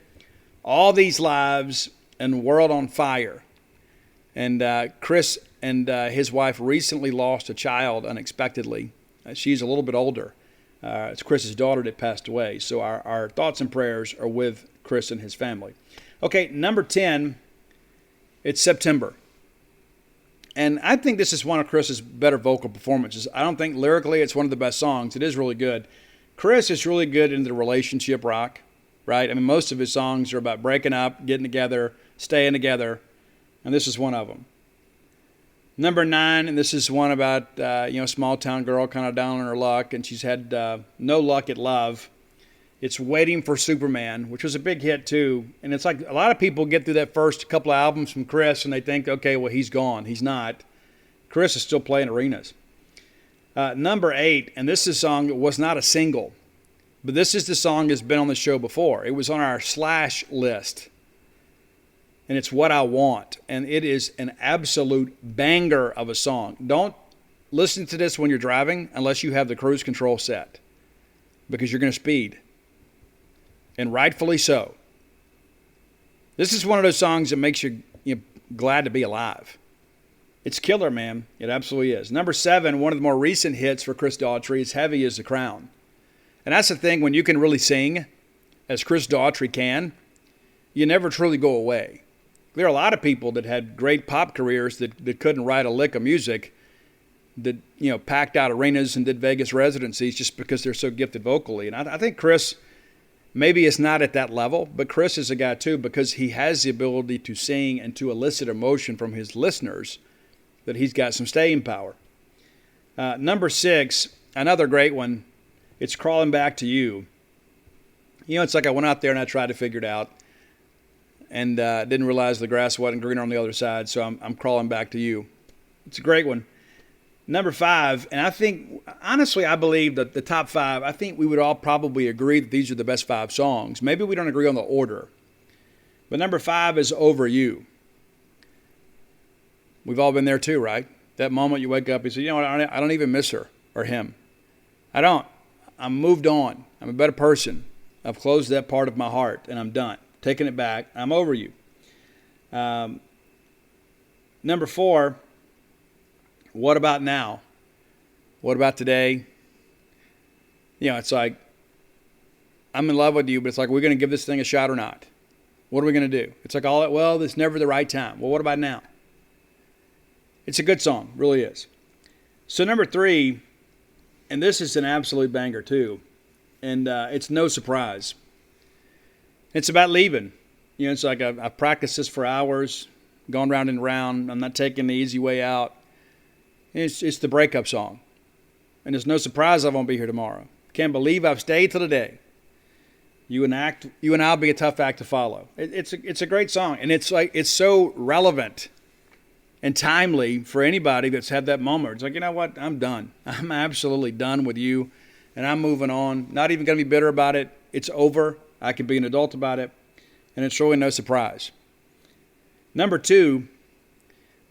All These Lives, and World on Fire. And Chris and his wife recently lost a child unexpectedly. She's a little bit older. It's Chris's daughter that passed away. So our thoughts and prayers are with Chris and his family. Okay, number 10, it's September. And I think this is one of Chris's better vocal performances. I don't think lyrically it's one of the best songs. It is really good. Chris is really good in the relationship rock, right? I mean, most of his songs are about breaking up, getting together, staying together, and this is one of them. Number 9, and this is one about, small town girl kind of down on her luck, and she's had no luck at love. It's Waiting for Superman, which was a big hit too. And it's like a lot of people get through that first couple of albums from Chris and they think, okay, well, he's gone. He's not. Chris is still playing arenas. Number 8, and this is a song that was not a single, but this is the song that's been on the show before. It was on our Slash list. And it's What I Want. And it is an absolute banger of a song. Don't listen to this when you're driving unless you have the cruise control set, because you're going to speed. And rightfully so. This is one of those songs that makes you glad to be alive. It's killer, man. It absolutely is. Number 7, one of the more recent hits for Chris Daughtry is Heavy as the Crown. And that's the thing, when you can really sing, as Chris Daughtry can, you never truly go away. There are a lot of people that had great pop careers that couldn't write a lick of music, that packed out arenas and did Vegas residencies just because they're so gifted vocally. And I think Chris, maybe it's not at that level, but Chris is a guy too, because he has the ability to sing and to elicit emotion from his listeners, that he's got some staying power. Number 6, another great one. It's Crawling Back to You. It's like I went out there and I tried to figure it out, and didn't realize the grass wasn't greener on the other side, so I'm crawling back to you. It's a great one. Number 5, and I think, honestly, I believe that the top 5, I think we would all probably agree that these are the best 5 songs. Maybe we don't agree on the order. But number 5 is Over You. We've all been there too, right? That moment you wake up and say, what, I don't even miss her or him. I don't. I'm moved on. I'm a better person. I've closed that part of my heart, and I'm done. Taking it back. I'm over you. Number 4, What About Now? What about today? It's like, I'm in love with you, but it's like, we're going to give this thing a shot or not? What are we going to do? It's like, it's never the right time. Well, what about now? It's a good song, really is. So number 3, and this is an absolute banger too, and it's No Surprise. It's about leaving. It's like I've practiced this for hours, gone round and round. I'm not taking the easy way out. It's the breakup song. And it's no surprise I won't be here tomorrow. Can't believe I've stayed till today. You and I'll be a tough act to follow. It's a great song, and it's so relevant and timely for anybody that's had that moment. It's like, you know what? I'm done. I'm absolutely done with you, and I'm moving on. Not even going to be bitter about it. It's over. I can be an adult about it, and it's really no surprise. Number 2,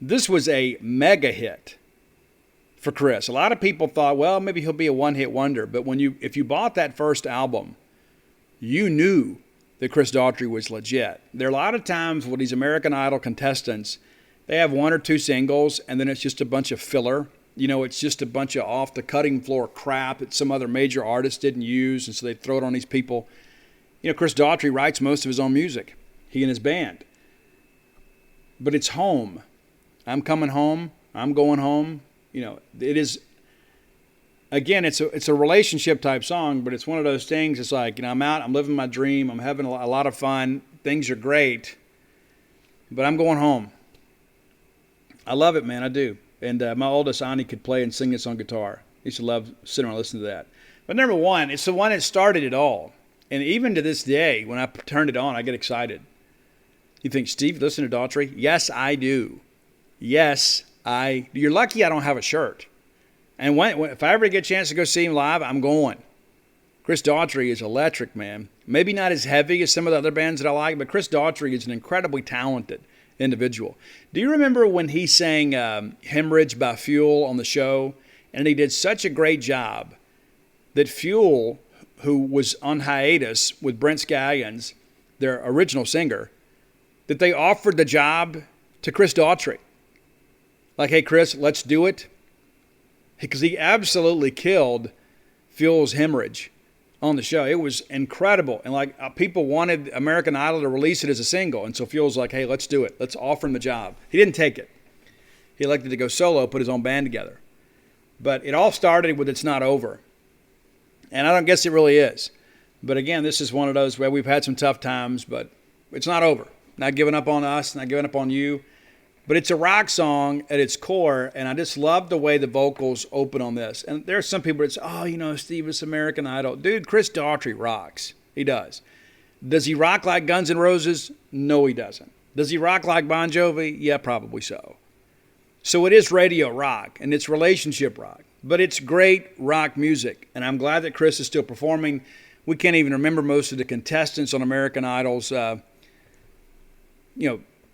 this was a mega hit for Chris. A lot of people thought, well, maybe he'll be a one-hit wonder, but if you bought that first album, you knew that Chris Daughtry was legit. There are a lot of times with these American Idol contestants, they have 1 or 2 singles, and then it's just a bunch of filler. It's just a bunch of off the cutting floor crap that some other major artist didn't use, and so they throw it on these people. Chris Daughtry writes most of his own music, he and his band. But it's home. I'm coming home. I'm going home. It is, again, it's a relationship type song, but it's one of those things. It's like, I'm out, I'm living my dream, I'm having a lot of fun, things are great, but I'm going home. I love it, man, I do. And my oldest, Ani, could play and sing this on guitar. I used to love sitting around listening to that. But number 1, it's the one that started it all. And even to this day, when I turned it on, I get excited. You think, Steve, listen to Daughtry? Yes, I do. Yes, you're lucky I don't have a shirt. And if I ever get a chance to go see him live, I'm going. Chris Daughtry is electric, man. Maybe not as heavy as some of the other bands that I like, but Chris Daughtry is an incredibly talented individual. Do you remember when he sang Hemorrhage by Fuel on the show? And he did such a great job that Fuel, who was on hiatus with Brent Scallions, their original singer, that they offered the job to Chris Daughtry. Like, hey, Chris, let's do it. Because he absolutely killed Fuel's Hemorrhage on the show. It was incredible. And people wanted American Idol to release it as a single. And so Fuel's like, hey, let's do it. Let's offer him the job. He didn't take it. He elected to go solo, put his own band together. But it all started with It's Not Over. And I don't guess it really is. But again, this is one of those where we've had some tough times, but it's not over. Not giving up on us, not giving up on you. But it's a rock song at its core, and I just love the way the vocals open on this. And there are some people that say, oh, Steve, it's American Idol. Dude, Chris Daughtry rocks. He does. Does he rock like Guns N' Roses? No, he doesn't. Does he rock like Bon Jovi? Yeah, probably so. So it is radio rock, and it's relationship rock. But it's great rock music, and I'm glad that Chris is still performing. We can't even remember most of the contestants on American Idol's,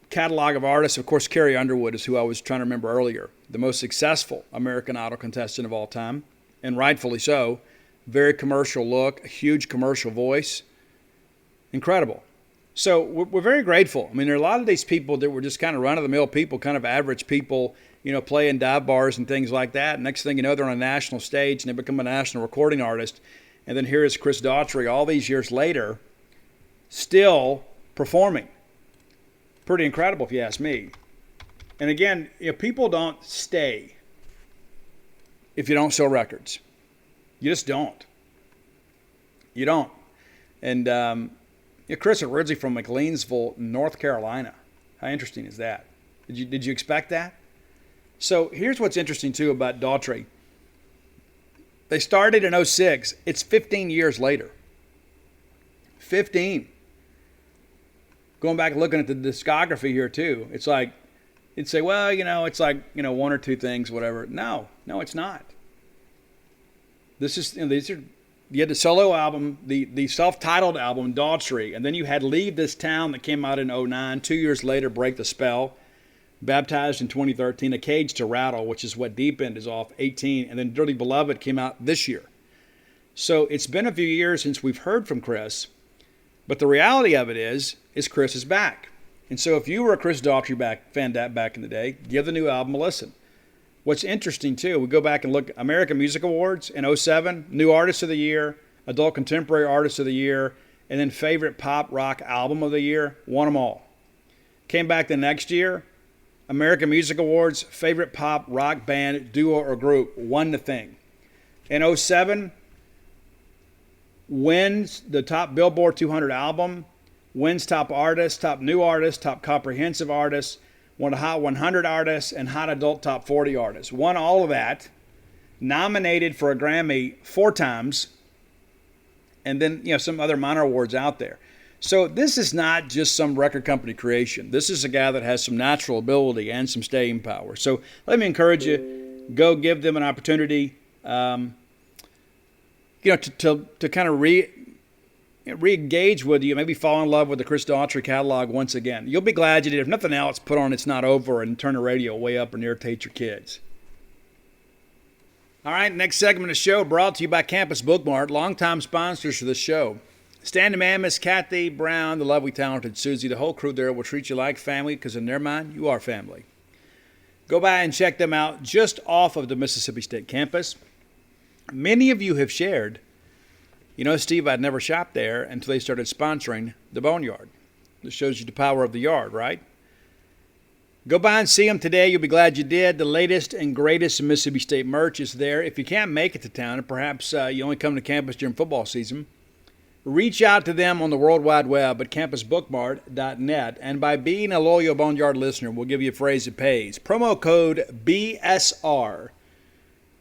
catalog of artists. Of course, Carrie Underwood is who I was trying to remember earlier, the most successful American Idol contestant of all time, and rightfully so. Very commercial look, a huge commercial voice. Incredible. So we're very grateful. I mean, there are a lot of these people that were just kind of run-of-the-mill people, kind of average people, playing dive bars and things like that. Next thing you know, they're on a national stage and they become a national recording artist. And then here is Chris Daughtry all these years later, still performing. Pretty incredible if you ask me. And again, people don't stay if you don't sell records. You just don't. You don't. And Chris originally from McLeansville, North Carolina. How interesting is that? Did you expect that? So here's what's interesting too about Daughtry. They started in 2006. It's 15 years later. 15. Going back and looking at the discography here too, it's like, you'd say, well, it's like, one or two things, whatever. No, it's not. This is, you had the solo album, the self-titled album, Daughtry, and then you had Leave This Town that came out in 2009. 2 years later, Break the Spell. Baptized in 2013, A Cage to Rattle, which is what Deep End is off, 2018, and then Dirty Beloved came out this year. So it's been a few years since we've heard from Chris, but the reality of it is Chris is back. And so if you were a Chris Daughtry fan back in the day, give the new album a listen. What's interesting, too, we go back and look at American Music Awards in 2007, New Artist of the Year, Adult Contemporary Artist of the Year, and then Favorite Pop Rock Album of the Year, won them all. Came back the next year, American Music Awards, Favorite Pop Rock Band, Duo, or Group, won the thing. In 2007, wins the top Billboard 200 album, wins top artist, top new artist, top comprehensive artist, won a Hot 100 artists, and Hot Adult Top 40 artists. Won all of that, nominated for a Grammy 4 times, and then some other minor awards out there. So this is not just some record company creation. This is a guy that has some natural ability and some staying power. So let me encourage you, go give them an opportunity, to kind of re-engage with you, maybe fall in love with the Chris Daughtry catalog once again. You'll be glad you did. If nothing else, put on It's Not Over and turn the radio way up and irritate your kids. All right, next segment of the show brought to you by Campus Bookmart, longtime sponsors for the show. Standing Man, Miss Kathy Brown, the lovely, talented Susie, the whole crew there will treat you like family because in their mind, you are family. Go by and check them out just off of the Mississippi State campus. Many of you have shared, Steve, I'd never shopped there until they started sponsoring the Boneyard. This shows you the power of the yard, right? Go by and see them today. You'll be glad you did. The latest and greatest Mississippi State merch is there. If you can't make it to town, and perhaps you only come to campus during football season, reach out to them on the World Wide Web at campusbookmart.net. And by being a loyal Boneyard listener, we'll give you a phrase that pays. Promo code BSR,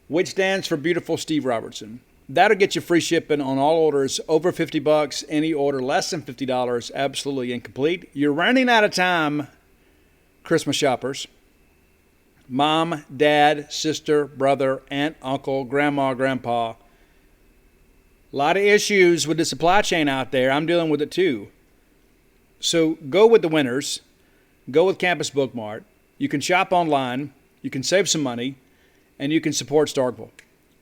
which stands for Beautiful Steve Robertson. That'll get you free shipping on all orders over $50. Any order less than $50, absolutely incomplete. You're running out of time, Christmas shoppers. Mom, dad, sister, brother, aunt, uncle, grandma, grandpa. A lot of issues with the supply chain out there. I'm dealing with it too. So go with the winners. Go with Campus Bookmart. You can shop online. You can save some money. And you can support Starkville.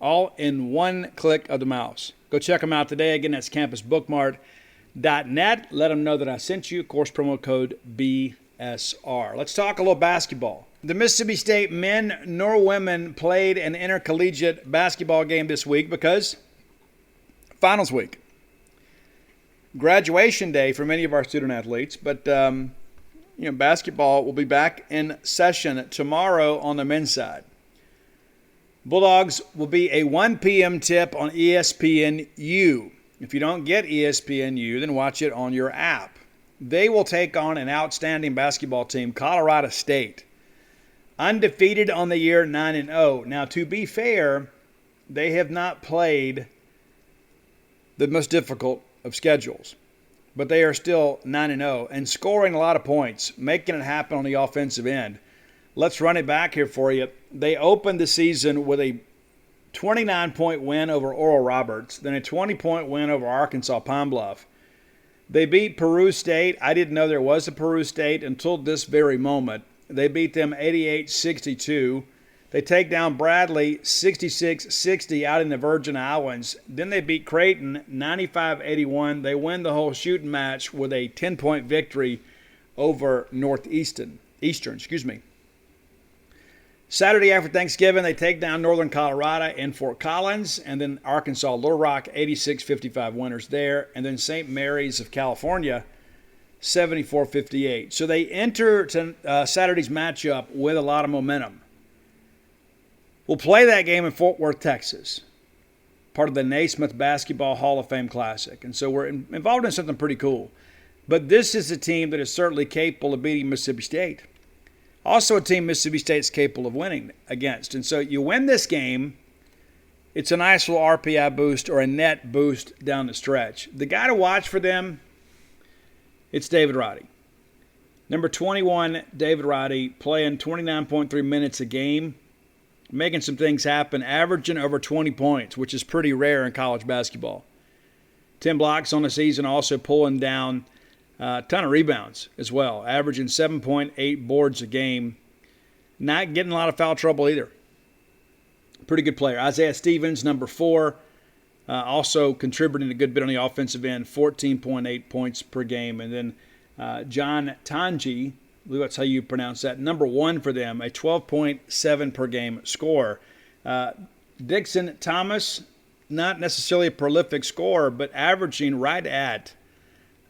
All in one click of the mouse. Go check them out today. Again, that's campusbookmart.net. Let them know that I sent you. Of course, promo code BSR. Let's talk a little basketball. The Mississippi State men nor women played an intercollegiate basketball game this week because finals week. Graduation day for many of our student athletes, but basketball will be back in session tomorrow on the men's side. Bulldogs will be a 1 p.m. tip on ESPNU. If you don't get ESPNU, then watch it on your app. They will take on an outstanding basketball team, Colorado State. Undefeated on the year, 9-0. Now, to be fair, they have not played the most difficult of schedules, but they are still 9-0 and scoring a lot of points, making it happen on the offensive end. Let's run it back here for you. They opened the season with a 29-point win over Oral Roberts, then a 20-point win over Arkansas Pine Bluff. They beat Peru State. I didn't know there was a Peru State until this very moment. They beat them 88-62. They take down Bradley 66-60 out in the Virgin Islands. Then they beat Creighton 95-81. They win the whole shooting match with a 10-point victory over Northeastern. Saturday after Thanksgiving, they take down Northern Colorado in Fort Collins, and then Arkansas Little Rock 86-55 winners there, and then St. Mary's of California 74-58. So they enter Saturday's matchup with a lot of momentum. We'll play that game in Fort Worth, Texas, part of the Naismith Basketball Hall of Fame Classic. And so we're involved in something pretty cool. But this is a team that is certainly capable of beating Mississippi State. Also a team Mississippi State's capable of winning against. And so you win this game, it's a nice little RPI boost or a net boost down the stretch. The guy to watch for them, it's David Roddy. Number 21, David Roddy, playing 29.3 minutes a game, making some things happen, averaging over 20 points, which is pretty rare in college basketball. 10 blocks on the season, also pulling down a ton of rebounds as well, averaging 7.8 boards a game. Not getting a lot of foul trouble either. Pretty good player. Isaiah Stevens, number 4, also contributing a good bit on the offensive end, 14.8 points per game. And then John Tanji, I believe that's how you pronounce that, number 1 for them, a 12.7 per game score. Dixon Thomas, not necessarily a prolific scorer, but averaging right at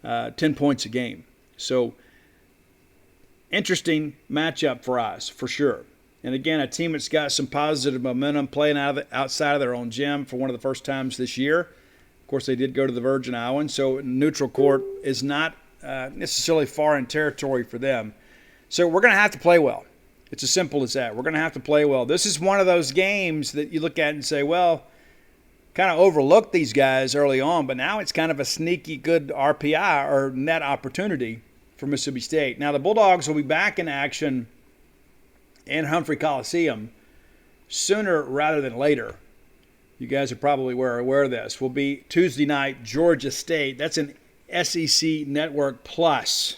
10 points a game. So, interesting matchup for us, for sure. And again, a team that's got some positive momentum, playing outside of their own gym for one of the first times this year. Of course, they did go to the Virgin Islands, so neutral court is not necessarily foreign territory for them. So we're going to have to play well. It's as simple as that. We're going to have to play well. This is one of those games that you look at and say, well, kind of overlooked these guys early on, but now it's kind of a sneaky good RPI or net opportunity for Mississippi State. Now the Bulldogs will be back in action in Humphrey Coliseum sooner rather than later. You guys are probably aware of this. Will be Tuesday night, Georgia State. That's an SEC Network Plus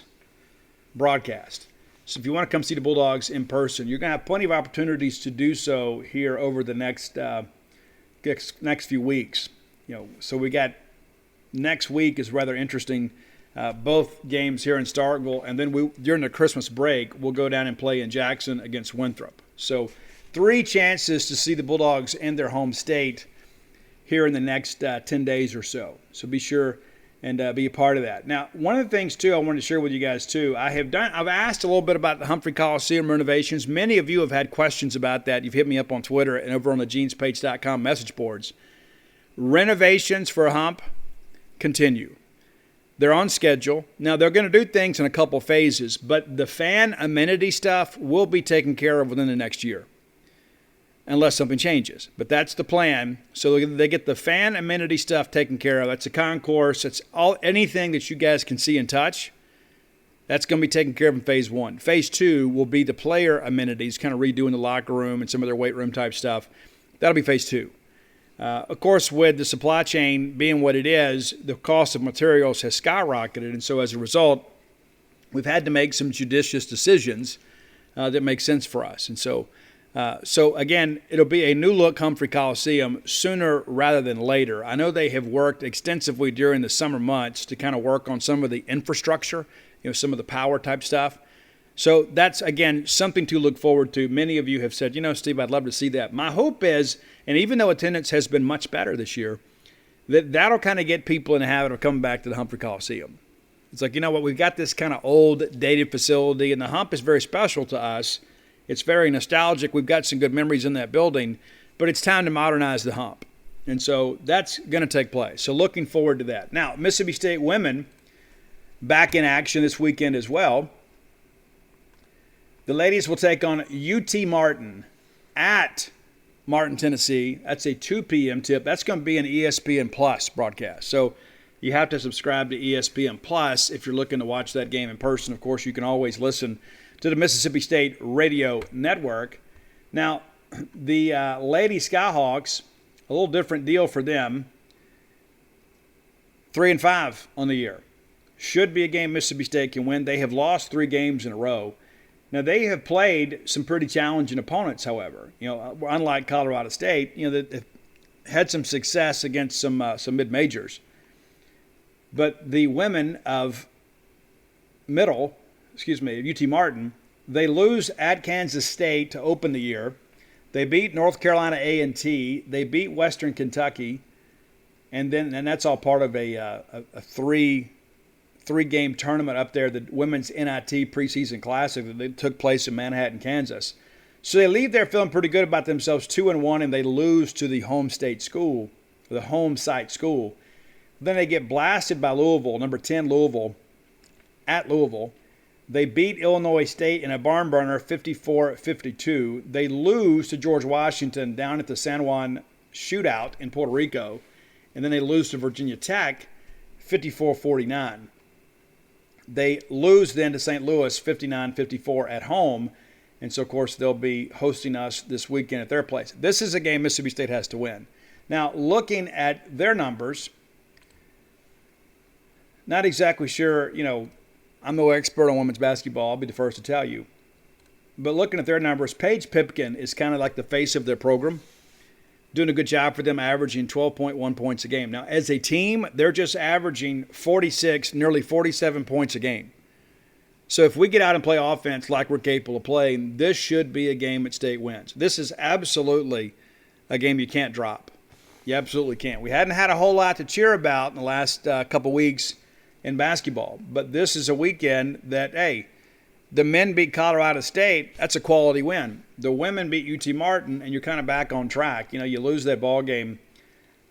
broadcast. So if you want to come see the Bulldogs in person, you're going to have plenty of opportunities to do so here over the next few weeks. So we got next week is rather interesting. Both games here in Starkville, and then during the Christmas break, we'll go down and play in Jackson against Winthrop. So 3 chances to see the Bulldogs in their home state here in the next 10 days or so. So be sure and be a part of that. Now, one of the things, too, I wanted to share with you guys, too, I've asked a little bit about the Humphrey Coliseum renovations. Many of you have had questions about that. You've hit me up on Twitter and over on the genespage.com message boards. Renovations for Hump continue. They're on schedule. Now, they're going to do things in a couple phases, but the fan amenity stuff will be taken care of within the next year, unless something changes. But that's the plan. So they get the fan amenity stuff taken care of. That's a concourse. That's anything that you guys can see and touch. That's going to be taken care of in phase 1. Phase 2 will be the player amenities, kind of redoing the locker room and some of their weight room type stuff. That'll be phase 2. Of course, with the supply chain being what it is, the cost of materials has skyrocketed. And so as a result, we've had to make some judicious decisions that make sense for us. And so again, it'll be a new look Humphrey Coliseum sooner rather than later. I know they have worked extensively during the summer months to kind of work on some of the infrastructure, some of the power type stuff. So that's, again, something to look forward to. Many of you have said, Steve, I'd love to see that. My hope is, and even though attendance has been much better this year, that'll kind of get people in the habit of coming back to the Humphrey Coliseum. It's like, we've got this kind of old, dated facility, and the Hump is very special to us. It's very nostalgic. We've got some good memories in that building, but it's time to modernize the Hump. And so that's going to take place. So looking forward to that. Now, Mississippi State women back in action this weekend as well. The ladies will take on UT Martin at Martin, Tennessee. That's a 2 p.m. tip. That's going to be an ESPN Plus broadcast. So you have to subscribe to ESPN Plus if you're looking to watch that game in person. Of course, you can always listen to the Mississippi State Radio Network. Now, the Lady Skyhawks, a little different deal for them. 3-5 on the year. Should be a game Mississippi State can win. They have lost 3 games in a row. Now, they have played some pretty challenging opponents, however. Unlike Colorado State, they've had some success against some mid-majors. But the women of UT Martin, they lose at Kansas State to open the year. They beat North Carolina A&T. They beat Western Kentucky. And that's all part of a three-game tournament up there, the Women's NIT Preseason Classic that took place in Manhattan, Kansas. So they leave there feeling pretty good about themselves, 2-1, and they lose to the home site school. Then they get blasted by Louisville, number 10 Louisville, at Louisville. They beat Illinois State in a barn burner, 54-52. They lose to George Washington down at the San Juan Shootout in Puerto Rico. And then they lose to Virginia Tech, 54-49. They lose then to St. Louis, 59-54 at home. And so, of course, they'll be hosting us this weekend at their place. This is a game Mississippi State has to win. Now, looking at their numbers, not exactly sure, I'm no expert on women's basketball. I'll be the first to tell you. But looking at their numbers, Paige Pipkin is kind of like the face of their program. Doing a good job for them, averaging 12.1 points a game. Now, as a team, they're just averaging 46, nearly 47 points a game. So if we get out and play offense like we're capable of playing, this should be a game that State wins. This is absolutely a game you can't drop. You absolutely can't. We hadn't had a whole lot to cheer about in the last couple weeks in basketball. But this is a weekend that, hey, the men beat Colorado State. That's a quality win. The women beat UT Martin, and you're kind of back on track. You lose that ball game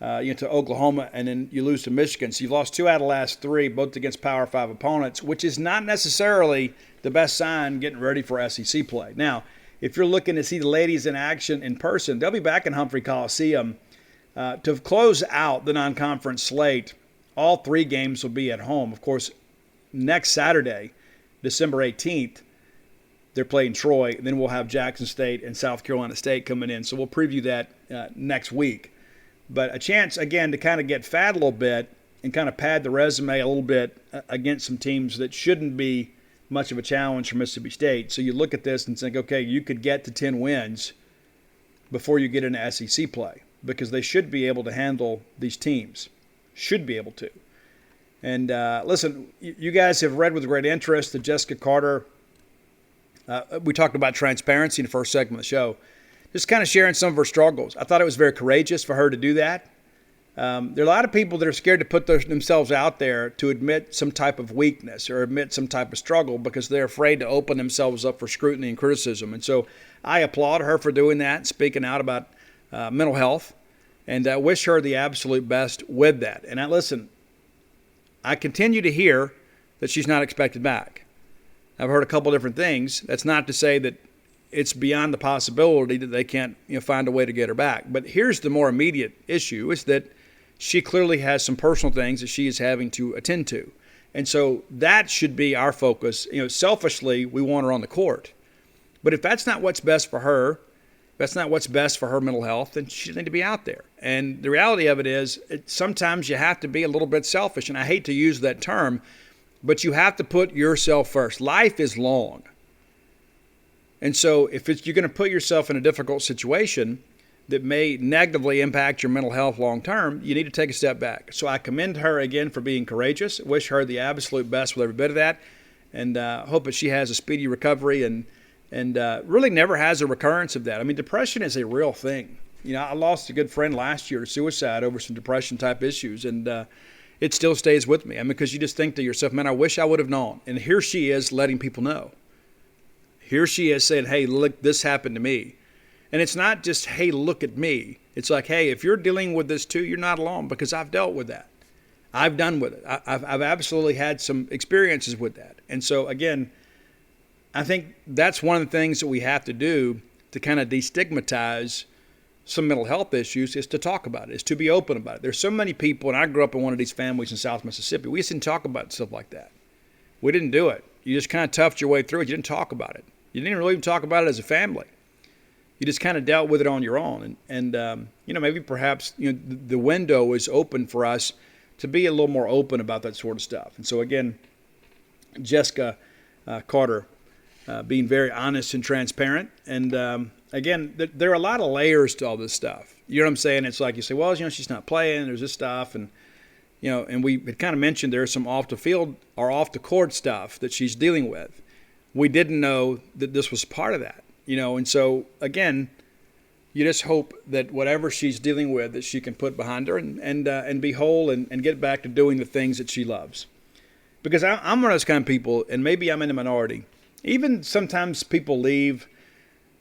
to Oklahoma, and then you lose to Michigan. So you've lost 2 out of the last 3, both against Power 5 opponents, which is not necessarily the best sign getting ready for SEC play. Now, if you're looking to see the ladies in action in person, they'll be back in Humphrey Coliseum to close out the non-conference slate. All 3 games will be at home. Of course, next Saturday, December 18th, they're playing Troy. And then we'll have Jackson State and South Carolina State coming in. So we'll preview that next week. But a chance, again, to kind of get fat a little bit and kind of pad the resume a little bit against some teams that shouldn't be much of a challenge for Mississippi State. So you look at this and think, okay, you could get to 10 wins before you get into SEC play because they should be able to handle these teams. Should be able to. And listen, you guys have read with great interest that Jessica Carter, we talked about transparency in the first segment of the show, just kind of sharing some of her struggles. I thought it was very courageous for her to do that. There are a lot of people that are scared to put themselves out there to admit some type of weakness or admit some type of struggle because they're afraid to open themselves up for scrutiny and criticism. And so I applaud her for doing that, speaking out about mental health, and I wish her the absolute best with that. And listen, I continue to hear that she's not expected back. I've heard a couple different things. That's not to say that it's beyond the possibility that they can't find a way to get her back. But here's the more immediate issue is that she clearly has some personal things that she is having to attend to. And so that should be our focus. Selfishly, we want her on the court. But if that's not what's best for her, if that's not what's best for her mental health, then she doesn't need to be out there. And the reality of it is sometimes you have to be a little bit selfish. And I hate to use that term, but you have to put yourself first. Life is long. And so if you're going to put yourself in a difficult situation that may negatively impact your mental health long term, you need to take a step back. So I commend her again for being courageous. Wish her the absolute best with every bit of that. And hope that she has a speedy recovery and really never has a recurrence of that. I mean, depression is a real thing. I lost a good friend last year to suicide over some depression-type issues, and it still stays with me. I mean, because you just think to yourself, man, I wish I would have known. And here she is letting people know. Here she is saying, hey, look, this happened to me. And it's not just, hey, look at me. It's like, hey, if you're dealing with this too, you're not alone because I've dealt with that. I've done with it. I've absolutely had some experiences with that. And so, again, I think that's one of the things that we have to do to kind of destigmatize some mental health issues, is to talk about it, is to be open about it. There's so many people, and I grew up in one of these families in South Mississippi. We just didn't talk about stuff like that. We didn't do it. You just kind of toughed your way through it. You didn't talk about it. You didn't really even talk about it as a family. You just kind of dealt with it on your own. And maybe perhaps, the window is open for us to be a little more open about that sort of stuff. And so, again, Jessica Carter being very honest and transparent. And, again, there are a lot of layers to all this stuff. You know what I'm saying? It's like you say, well, she's not playing. There's this stuff. And, and we had kind of mentioned there's some off the field or off the court stuff that she's dealing with. We didn't know that this was part of that, And so, again, you just hope that whatever she's dealing with, that she can put behind her and be whole and get back to doing the things that she loves. Because I'm one of those kind of people, and maybe I'm in the minority. Even sometimes people leave,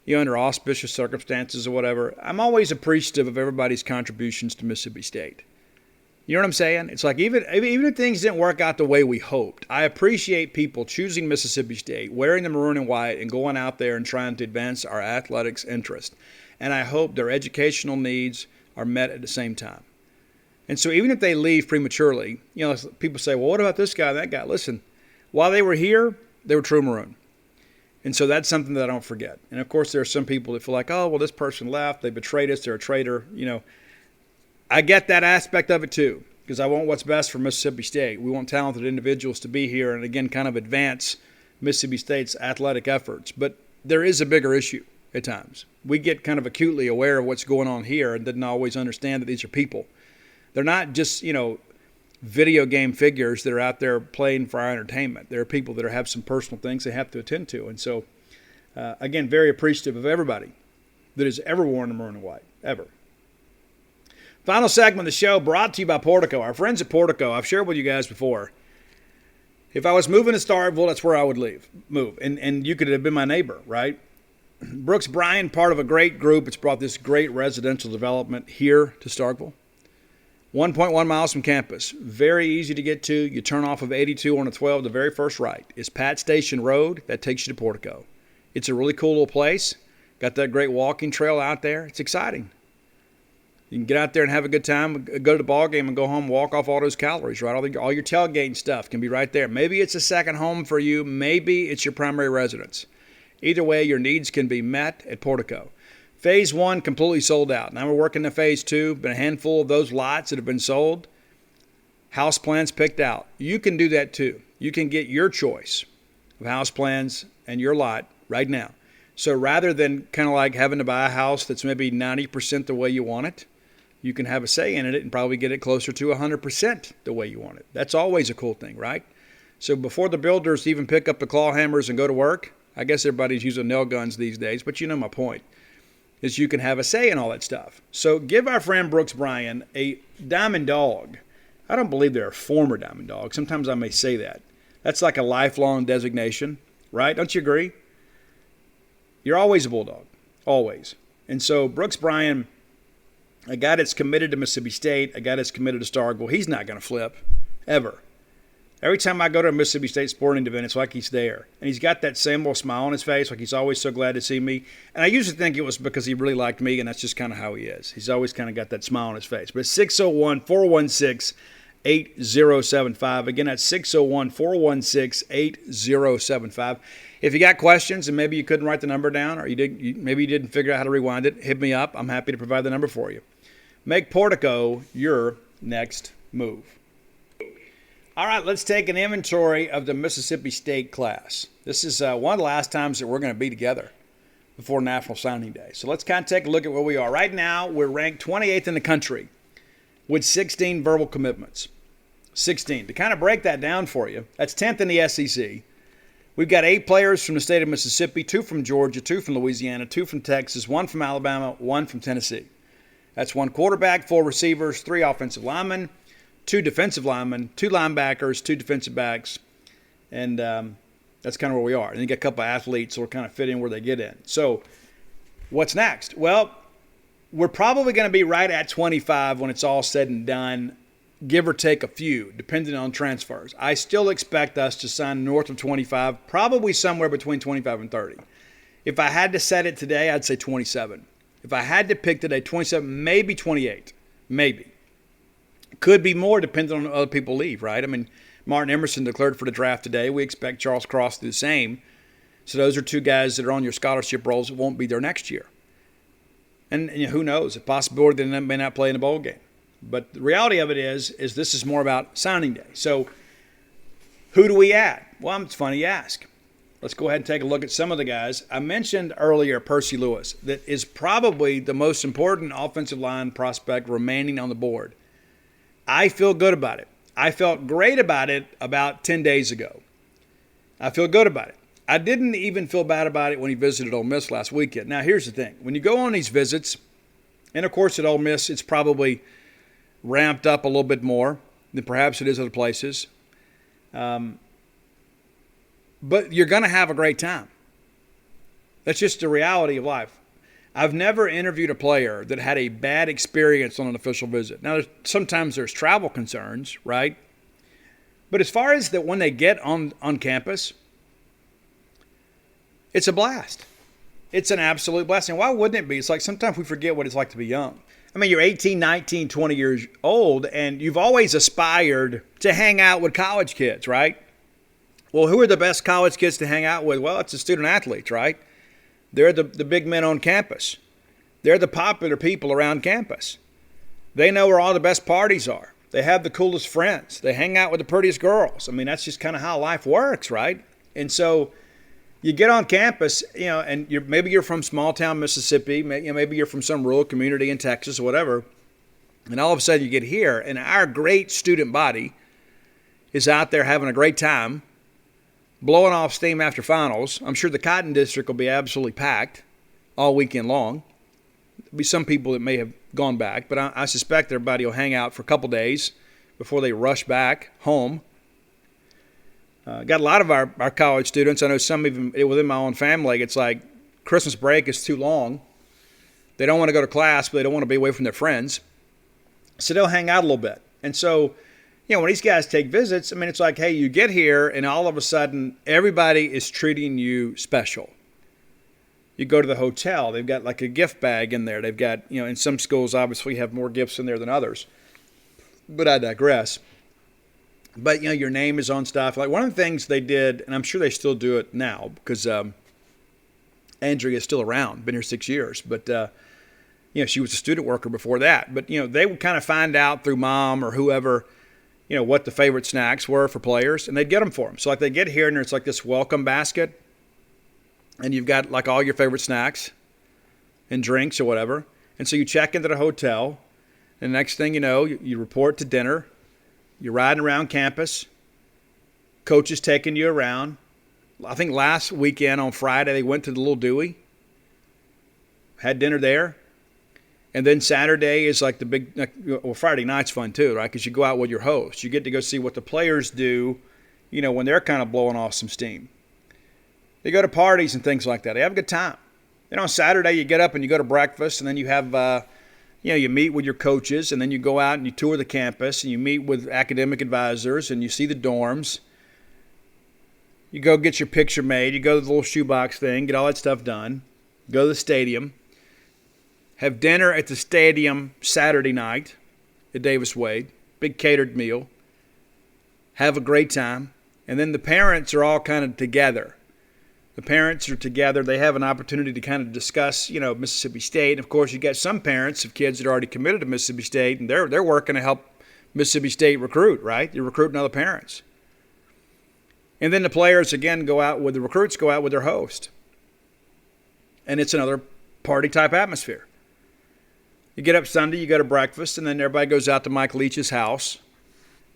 under auspicious circumstances or whatever. I'm always appreciative of everybody's contributions to Mississippi State. You know what I'm saying? It's like even if things didn't work out the way we hoped, I appreciate people choosing Mississippi State, wearing the maroon and white, and going out there and trying to advance our athletics interest. And I hope their educational needs are met at the same time. And so even if they leave prematurely, people say, well, what about this guy, that guy? Listen, while they were here, they were true maroon. And so that's something that I don't forget. And, of course, there are some people that feel like, oh, well, this person left. They betrayed us. They're a traitor. I get that aspect of it too, because I want what's best for Mississippi State. We want talented individuals to be here and, again, kind of advance Mississippi State's athletic efforts. But there is a bigger issue at times. We get kind of acutely aware of what's going on here and didn't always understand that these are people. They're not just, video game figures that are out there playing for our entertainment. There are people that have some personal things they have to attend to. And so, again, very appreciative of everybody that has ever worn the maroon and white, ever. Final segment of the show brought to you by Portico. Our friends at Portico, I've shared with you guys before. If I was moving to Starkville, that's where I would move. And you could have been my neighbor, right? Brooks Bryan, part of a great group. It's brought this great residential development here to Starkville. 1.1 miles from campus. Very easy to get to. You turn off of 82 on the 12, the very first right. It's Pat Station Road. That takes you to Portico. It's a really cool little place. Got that great walking trail out there. It's exciting. You can get out there and have a good time, go to the ball game and go home, walk off all those calories, right? All your tailgating stuff can be right there. Maybe it's a second home for you. Maybe it's your primary residence. Either way, your needs can be met at Portico. Phase 1 completely sold out. Now we're working to Phase 2. Been a handful of those lots that have been sold. House plans picked out. You can do that too. You can get your choice of house plans and your lot right now. So rather than kind of like having to buy a house that's maybe 90% the way you want it, you can have a say in it and probably get it closer to 100% the way you want it. That's always a cool thing, right? So before the builders even pick up the claw hammers and go to work, I guess everybody's using nail guns these days, but you know my point, is you can have a say in all that stuff. So give our friend Brooks Bryan a Diamond Dog. I don't believe they're a former Diamond Dog. Sometimes I may say that. That's like a lifelong designation, right? Don't you agree? You're always a Bulldog, always. And so Brooks Bryan, a guy that's committed to Mississippi State, a guy that's committed to Starkville, he's not going to flip, ever. Every time I go to a Mississippi State sporting event, it's like he's there. And he's got that same little smile on his face, like he's always so glad to see me. And I usually think it was because he really liked me, and that's just kind of how he is. He's always kind of got that smile on his face. But it's 601-416-8075. Again, that's 601-416-8075. If you got questions and maybe you couldn't write the number down or maybe you didn't figure out how to rewind it, hit me up. I'm happy to provide the number for you. Make Portico your next move. All right, let's take an inventory of the Mississippi State class. This is one of the last times that we're going to be together before National Signing Day. So let's kind of take a look at where we are. Right now, we're ranked 28th in the country with 16 verbal commitments. 16. To kind of break that down for you, that's 10th in the SEC. We've got 8 players from the state of Mississippi, 2 from Georgia, 2 from Louisiana, 2 from Texas, 1 from Alabama, 1 from Tennessee. That's 1 quarterback, 4 receivers, 3 offensive linemen, 2 defensive linemen, 2 linebackers, 2 defensive backs, and that's kind of where we are. And you got a couple of athletes, so we're kind of fit in where they get in. So what's next? Well, we're probably going to be right at 25 when it's all said and done give or take a few, depending on transfers. I still expect us to sign north of 25, probably somewhere between 25 and 30. If I had to set it today, I'd say 27. If I had to pick today, 27, maybe 28, maybe. Could be more depending on other people leave, right? I mean, Martin Emerson declared for the draft today. We expect Charles Cross to do the same. So those are two guys that are on your scholarship rolls that won't be there next year. And who knows? A possibility they may not play in the bowl game. But the reality of it is this is more about signing day. So who do we add? Well, it's funny you ask. Let's go ahead and take a look at some of the guys. I mentioned earlier Percy Lewis. That is probably the most important offensive line prospect remaining on the board. I feel good about it. I felt great about it about 10 days ago. I feel good about it. I didn't even feel bad about it when he visited Ole Miss last weekend. Now, here's the thing. When you go on these visits, and of course at Ole Miss, it's probably ramped up a little bit more than perhaps it is other places. But you're going to have a great time. That's just the reality of life. I've never interviewed a player that had a bad experience on an official visit. Now, sometimes there's travel concerns, right? But as far as that when they get on campus, it's a blast. It's an absolute blast. And why wouldn't it be? It's like sometimes we forget what it's like to be young. I mean, you're 18, 19, 20 years old, and you've always aspired to hang out with college kids, right? Well, who are the best college kids to hang out with? Well, it's the student athletes, right? They're the big men on campus. They're the popular people around campus. They know where all the best parties are. They have the coolest friends. They hang out with the prettiest girls. I mean, that's just kind of how life works, right? And so you get on campus, and maybe you're from small town Mississippi, maybe you're from some rural community in Texas or whatever, and all of a sudden you get here, and our great student body is out there having a great time, blowing off steam after finals. I'm sure the Cotton District will be absolutely packed all weekend long. There'll be some people that may have gone back, but I suspect everybody will hang out for a couple days before they rush back home. Got a lot of our college students. I know some even within my own family, it's like Christmas break is too long. They don't want to go to class, but they don't want to be away from their friends. So they'll hang out a little bit. And so, when these guys take visits, I mean, it's like, hey, you get here and all of a sudden everybody is treating you special. You go to the hotel, they've got like a gift bag in there. They've got, in some schools obviously have more gifts in there than others. But I digress. But, your name is on stuff. Like one of the things they did, and I'm sure they still do it now because Andrea is still around, been here 6 years. But, she was a student worker before that. But, they would kind of find out through mom or whoever, what the favorite snacks were for players, and they'd get them for them. So, like, they get here, and it's like this welcome basket, and you've got, like, all your favorite snacks and drinks or whatever. And so you check into the hotel, and the next thing you know, you report to dinner. You're riding around campus. Coach is taking you around. I think last weekend on Friday they went to the Little Dewey. Had dinner there. And then Saturday is like the big – Friday night's fun too, right? Because you go out with your host. You get to go see what the players do, when they're kind of blowing off some steam. They go to parties and things like that. They have a good time. Then on Saturday you get up and you go to breakfast, and then you have you meet with your coaches, and then you go out and you tour the campus, and you meet with academic advisors, and you see the dorms. You go get your picture made. You go to the little shoebox thing, get all that stuff done. Go to the stadium. Have dinner at the stadium Saturday night at Davis Wade. Big catered meal. Have a great time. And then the parents are all kind of together. The parents are together. They have an opportunity to kind of discuss, Mississippi State. And, of course, you got some parents of kids that are already committed to Mississippi State, and they're working to help Mississippi State recruit, right? They're recruiting other parents. And then the players, again, the recruits go out with their host. And it's another party-type atmosphere. You get up Sunday, you go to breakfast, and then everybody goes out to Mike Leach's house.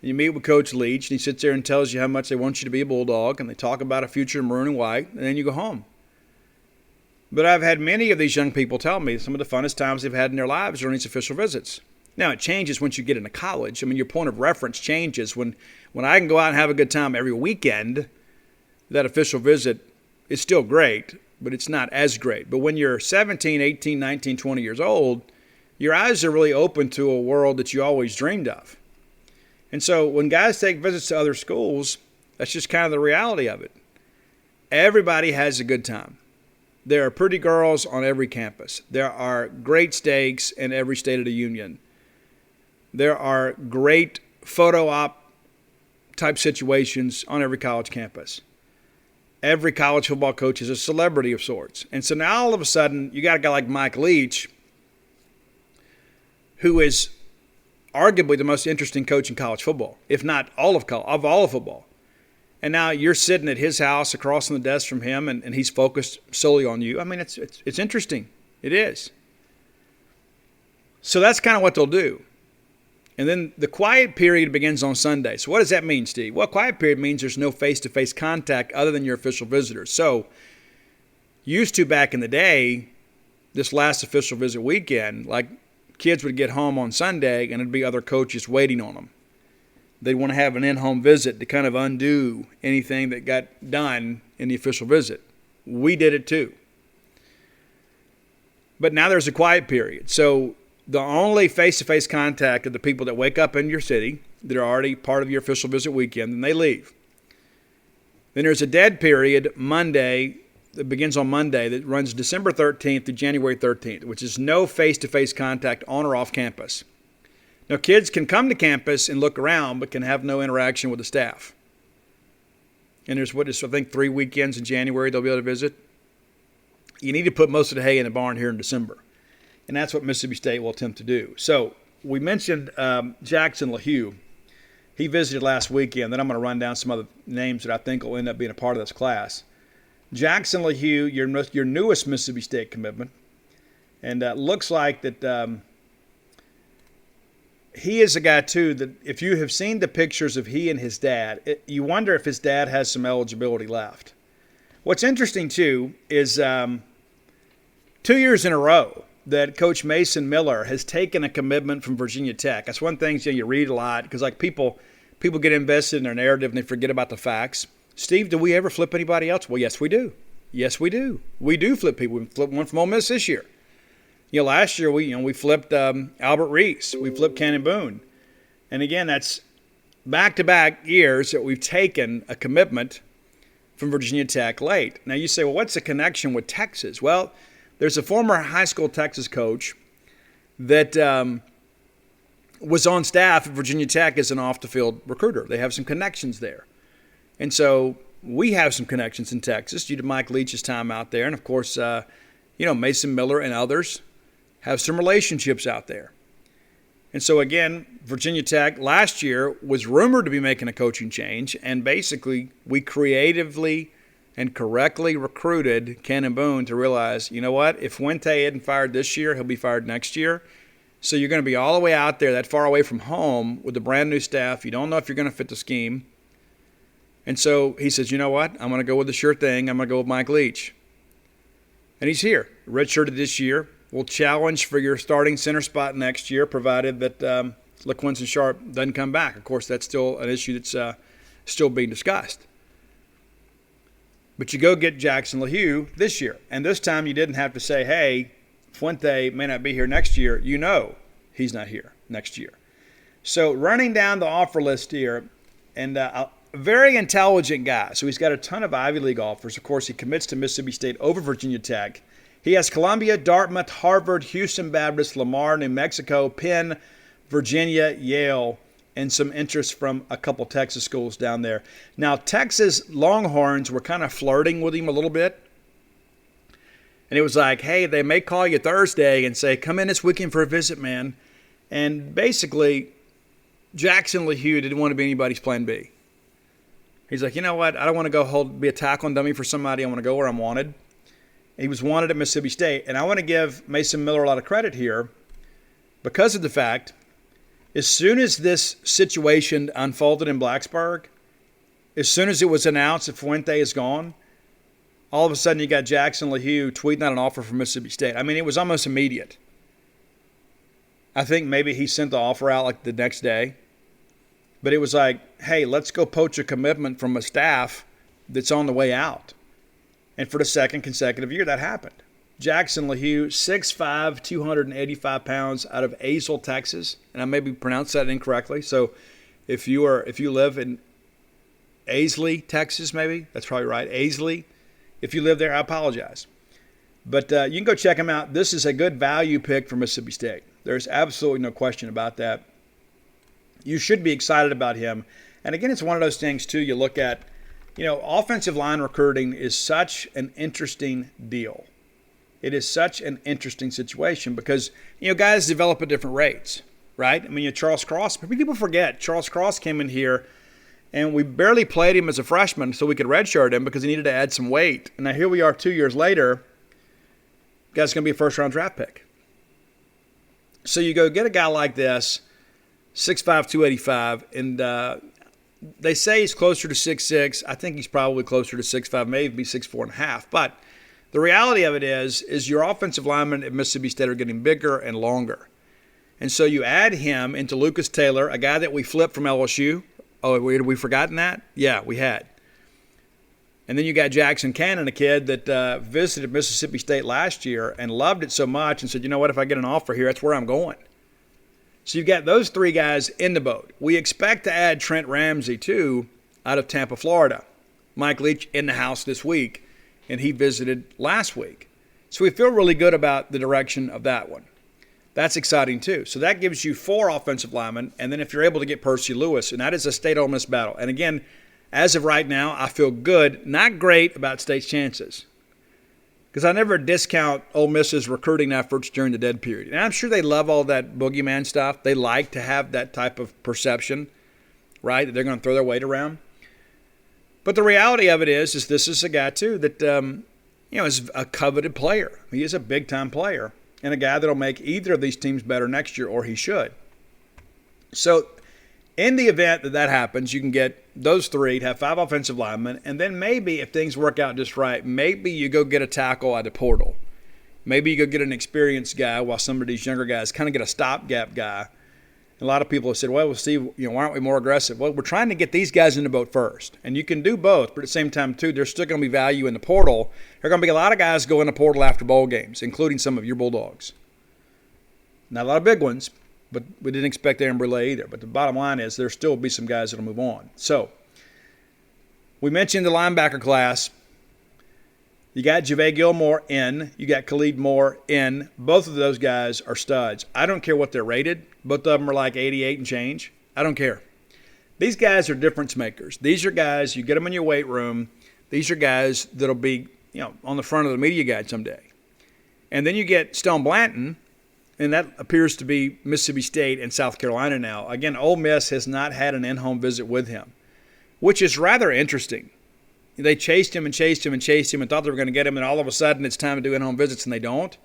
You meet with Coach Leach, and he sits there and tells you how much they want you to be a Bulldog, and they talk about a future in maroon and white, and then you go home. But I've had many of these young people tell me some of the funnest times they've had in their lives are on these official visits. Now, it changes once you get into college. I mean, your point of reference changes. When I can go out and have a good time every weekend, that official visit is still great, but it's not as great. But when you're 17, 18, 19, 20 years old, your eyes are really open to a world that you always dreamed of. And so when guys take visits to other schools, that's just kind of the reality of it. Everybody has a good time. There are pretty girls on every campus. There are great steaks in every state of the union. There are great photo op type situations on every college campus. Every college football coach is a celebrity of sorts. And so now all of a sudden, you got a guy like Mike Leach, who is arguably the most interesting coach in college football, if not all of football. And now you're sitting at his house across from the desk from him, and he's focused solely on you. I mean, it's interesting. It is. So that's kind of what they'll do. And then the quiet period begins on Sunday. So what does that mean, Steve? Well, quiet period means there's no face-to-face contact other than your official visitors. So used to back in the day, this last official visit weekend, like kids would get home on Sunday and it'd be other coaches waiting on them. They'd want to have an in-home visit to kind of undo anything that got done in the official visit. We did it too. But now there's a quiet period. So the only face-to-face contact are the people that wake up in your city that are already part of your official visit weekend, and they leave. Then there's a dead period Monday that begins on Monday that runs December 13th to January 13th, which is no face-to-face contact on or off campus. Now, kids can come to campus and look around, but can have no interaction with the staff. And there's I think 3 weekends in January they'll be able to visit. You need to put most of the hay in the barn here in December. And that's what Mississippi State will attempt to do. So we mentioned Jackson Lehu. He visited last weekend. Then I'm going to run down some other names that I think will end up being a part of this class. Jackson Lehu, your newest Mississippi State commitment. And looks like that he is a guy, too, that if you have seen the pictures of he and his dad, you wonder if his dad has some eligibility left. What's interesting, too, is 2 years in a row that Coach Mason Miller has taken a commitment from Virginia Tech. That's one thing you read a lot because like people get invested in their narrative and they forget about the facts. Steve, do we ever flip anybody else? Well, yes, we do. Yes, we do. We do flip people. We flipped one from Ole Miss this year. Last year we flipped Albert Reese. We flipped Cannon Boone. And again, that's back-to-back years that we've taken a commitment from Virginia Tech late. Now you say, well, what's the connection with Texas? Well, there's a former high school Texas coach that was on staff at Virginia Tech as an off-the-field recruiter. They have some connections there. And so we have some connections in Texas due to Mike Leach's time out there. And, of course, Mason Miller and others have some relationships out there. And so, again, Virginia Tech last year was rumored to be making a coaching change, and basically we creatively and correctly recruited Cannon Boone to realize, you know what, if Fuente isn't fired this year, he'll be fired next year. So you're going to be all the way out there, that far away from home with a brand new staff. You don't know if you're going to fit the scheme. And so he says, you know what, I'm going to go with the sure thing. I'm going to go with Mike Leach. And he's here, redshirted this year. Will challenge for your starting center spot next year, provided that LaQuinton Sharp doesn't come back. Of course, that's still an issue that's still being discussed. But you go get Jackson Lehu this year. And this time you didn't have to say, hey, Fuente may not be here next year. You know he's not here next year. So running down the offer list here, and a very intelligent guy. So he's got a ton of Ivy League offers. Of course, he commits to Mississippi State over Virginia Tech. He has Columbia, Dartmouth, Harvard, Houston Baptist, Lamar, New Mexico, Penn, Virginia, Yale, and some interest from a couple Texas schools down there. Now, Texas Longhorns were kind of flirting with him a little bit. And it was like, hey, they may call you Thursday and say, come in this weekend for a visit, man. And basically, Jackson Lehu didn't want to be anybody's plan B. He's like, you know what? I don't want to go be a tackling dummy for somebody. I want to go where I'm wanted. He was wanted at Mississippi State. And I want to give Mason Miller a lot of credit here because of the fact, as soon as this situation unfolded in Blacksburg, as soon as it was announced that Fuente is gone, all of a sudden you got Jackson Lehu tweeting out an offer from Mississippi State. I mean, it was almost immediate. I think maybe he sent the offer out like the next day. But it was like, hey, let's go poach a commitment from a staff that's on the way out. And for the second consecutive year, that happened. Jackson Lehu, 6'5", 285 pounds, out of Azle, Texas. And I maybe pronounced that incorrectly. So If you live in Aisley, Texas, maybe that's probably right. Aisley. If you live there, I apologize. But you can go check him out. This is a good value pick for Mississippi State. There's absolutely no question about that. You should be excited about him. And again, it's one of those things, too, you look at, offensive line recruiting is such an interesting deal. It is such an interesting situation because, guys develop at different rates, right? I mean, Charles Cross, people forget Charles Cross came in here and we barely played him as a freshman so we could redshirt him because he needed to add some weight. And now here we are 2 years later. Guy's going to be a first-round draft pick. So you go get a guy like this, 6'5", 285, and they say he's closer to 6'6". I think he's probably closer to 6'5", maybe 6'4.5". But the reality of it is your offensive linemen at Mississippi State are getting bigger and longer. And so you add him into Lucas Taylor, a guy that we flipped from LSU. Oh, had we forgotten that? Yeah, we had. And then you got Jackson Cannon, a kid that visited Mississippi State last year and loved it so much and said, you know what, if I get an offer here, that's where I'm going. So you've got those three guys in the boat. We expect to add Trent Ramsey, too, out of Tampa, Florida. Mike Leach in the house this week, and he visited last week. So we feel really good about the direction of that one. That's exciting, too. So that gives you 4 offensive linemen, and then if you're able to get Percy Lewis, and that is a State-Ole Miss battle. And again, as of right now, I feel good, not great about State's chances. Because I never discount Ole Miss's recruiting efforts during the dead period. And I'm sure they love all that boogeyman stuff. They like to have that type of perception, right, that they're going to throw their weight around. But the reality of it is this is a guy, too, that is a coveted player. He is a big-time player and a guy that will make either of these teams better next year, or he should. So in the event that happens, you can get those 3, have 5 offensive linemen, and then maybe if things work out just right, maybe you go get a tackle at the portal. Maybe you go get an experienced guy while some of these younger guys kind of get a stopgap guy. A lot of people have said, well, Steve, why aren't we more aggressive? Well, we're trying to get these guys in the boat first. And you can do both, but at the same time, too, there's still going to be value in the portal. There are going to be a lot of guys go in the portal after bowl games, including some of your Bulldogs. Not a lot of big ones, but we didn't expect Aaron Brule either. But the bottom line is there still will be some guys that will move on. So we mentioned the linebacker class. You got Javay Gilmore in. You got Khalid Moore in. Both of those guys are studs. I don't care what they're rated. Both of them are like 88 and change. I don't care. These guys are difference makers. These are guys, you get them in your weight room. These are guys that'll be, on the front of the media guide someday. And then you get Stone Blanton, and that appears to be Mississippi State and South Carolina now. Again, Ole Miss has not had an in-home visit with him, which is rather interesting. They chased him and chased him and chased him and thought they were going to get him, and all of a sudden it's time to do in-home visits, and they don't.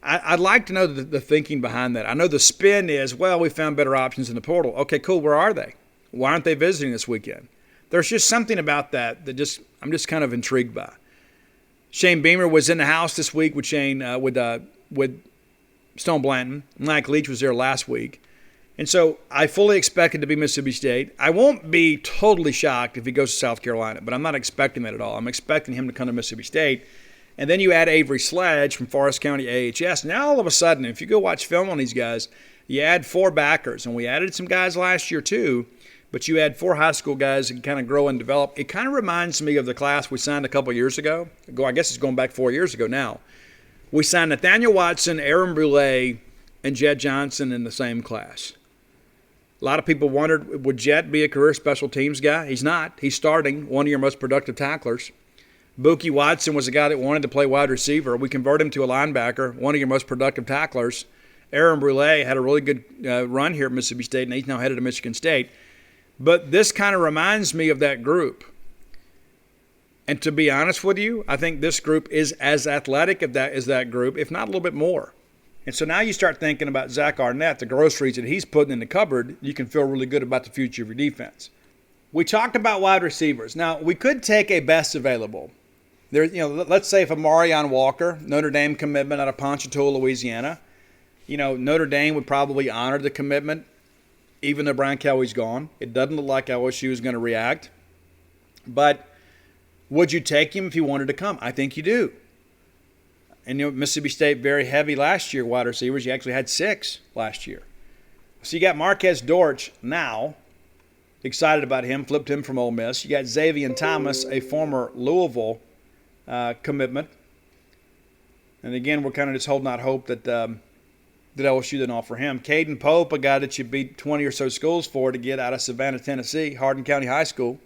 I'd like to know the thinking behind that. I know the spin is, well, we found better options in the portal. Okay, cool. Where are they? Why aren't they visiting this weekend? There's just something about that I'm just kind of intrigued by. Shane Beamer was in the house this week with with Stone Blanton. Mike Leach was there last week. And so I fully expect it to be Mississippi State. I won't be totally shocked if he goes to South Carolina, but I'm not expecting that at all. I'm expecting him to come to Mississippi State. And then you add Avery Sledge from Forest County AHS. Now all of a sudden, if you go watch film on these guys, you add 4 backers. And we added some guys last year too, but you add 4 high school guys that can kind of grow and develop. It kind of reminds me of the class we signed a couple years ago. I guess it's going back 4 years ago now. We signed Nathaniel Watson, Aaron Brule, and Jed Johnson in the same class. A lot of people wondered, would Jet be a career special teams guy? He's not. He's starting, one of your most productive tacklers. Buki Watson was a guy that wanted to play wide receiver. We converted him to a linebacker, one of your most productive tacklers. Aaron Brule had a really good run here at Mississippi State, and he's now headed to Michigan State. But this kind of reminds me of that group. And to be honest with you, I think this group is as athletic as that group, if not a little bit more. And so now you start thinking about Zach Arnett, the groceries that he's putting in the cupboard, you can feel really good about the future of your defense. We talked about wide receivers. Now, we could take a best available. There, let's say if a Marion Walker, Notre Dame commitment out of Ponchatoula, Louisiana, Notre Dame would probably honor the commitment, even though Brian Kelly's gone. It doesn't look like LSU is going to react. But would you take him if he wanted to come? I think you do. And Mississippi State very heavy last year, wide receivers. You actually had 6 last year. So you got Marquez Dortch now, Excited about him. Flipped him from Ole Miss. You got Xavion Thomas, a former Louisville commitment. And again, we're kind of just holding out hope that LSU didn't offer him. Caden Pope, a guy that you beat 20 or so schools for to get out of Savannah, Tennessee, Hardin County High School.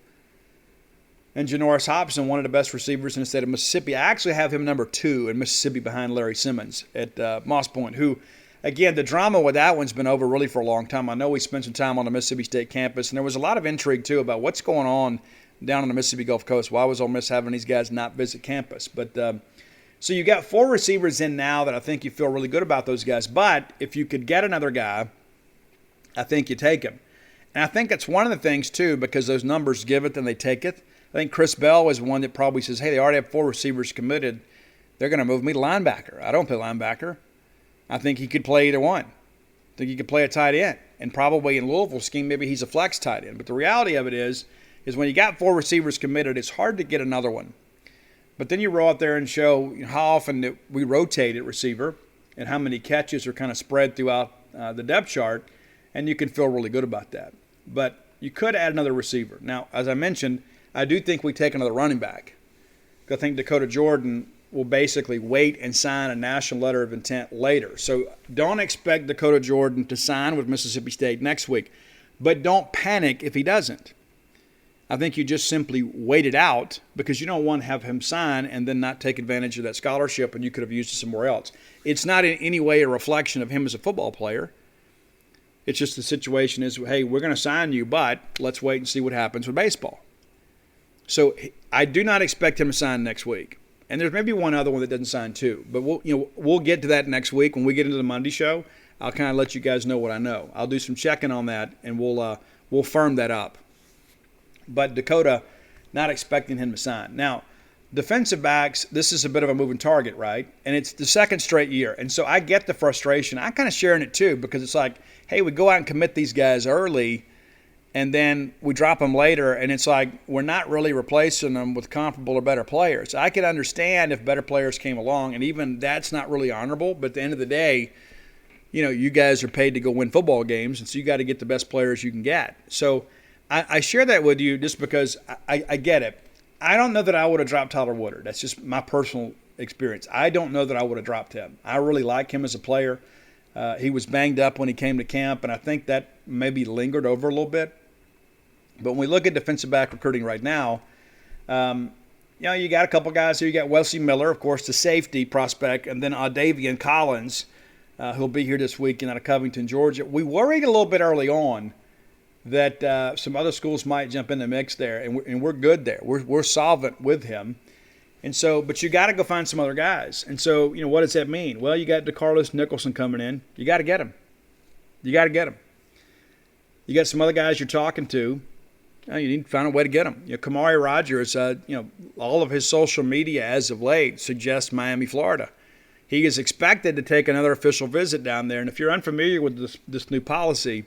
And Janoris Hopson, one of the best receivers in the state of Mississippi. I actually have him number 2 in Mississippi behind Larry Simmons at Moss Point, who, again, the drama with that one's been over really for a long time. I know we spent some time on the Mississippi State campus, and there was a lot of intrigue, too, about what's going on down on the Mississippi Gulf Coast. Why was Ole Miss having these guys not visit campus? But so you got 4 receivers in now that I think you feel really good about those guys. But if you could get another guy, I think you take him. And I think that's one of the things, too, because those numbers give it, then they take it. I think Chris Bell is one that probably says, hey, they already have 4 receivers committed. They're going to move me to linebacker. I don't play linebacker. I think he could play either one. I think he could play a tight end. And probably in Louisville's scheme, maybe he's a flex tight end. But the reality of it is when you got 4 receivers committed, it's hard to get another one. But then you roll out there and show how often that we rotate at receiver and how many catches are kind of spread throughout the depth chart, and you can feel really good about that. But you could add another receiver. Now, as I mentioned, I do think we take another running back. I think Dakota Jordan will basically wait and sign a national letter of intent later. So don't expect Dakota Jordan to sign with Mississippi State next week. But don't panic if he doesn't. I think you just simply wait it out because you don't want to have him sign and then not take advantage of that scholarship and you could have used it somewhere else. It's not in any way a reflection of him as a football player. It's just the situation is, hey, we're going to sign you, but let's wait and see what happens with baseball. So I do not expect him to sign next week. And there's maybe one other one that doesn't sign too. But we'll get to that next week when we get into the Monday show. I'll kind of let you guys know what I know. I'll do some checking on that, and we'll firm that up. But Dakota, not expecting him to sign. Now, defensive backs, this is a bit of a moving target, right? And it's the second straight year. And so I get the frustration. I'm kind of sharing it too because it's like, hey, we go out and commit these guys early, and then we drop them later, and it's like we're not really replacing them with comparable or better players. I could understand if better players came along, and even that's not really honorable. But at the end of the day, you guys are paid to go win football games, and so you got to get the best players you can get. So I share that with you just because I get it. I don't know that I would have dropped Tyler Woodard. That's just my personal experience. I don't know that I would have dropped him. I really like him as a player. He was banged up when he came to camp, and I think that maybe lingered over a little bit. But when we look at defensive back recruiting right now, you got a couple guys here. You got Wesley Miller, of course, the safety prospect, and then Davian Collins, who'll be here this weekend out of Covington, Georgia. We worried a little bit early on that some other schools might jump in the mix there, and we're good there. We're solvent with him. And so, but you got to go find some other guys. And so, what does that mean? Well, you got DeCarlos Nicholson coming in. You got to get him. You got some other guys you're talking to. You need to find a way to get him. Kamari Rogers, all of his social media as of late suggests Miami, Florida. He is expected to take another official visit down there. And if you're unfamiliar with this new policy,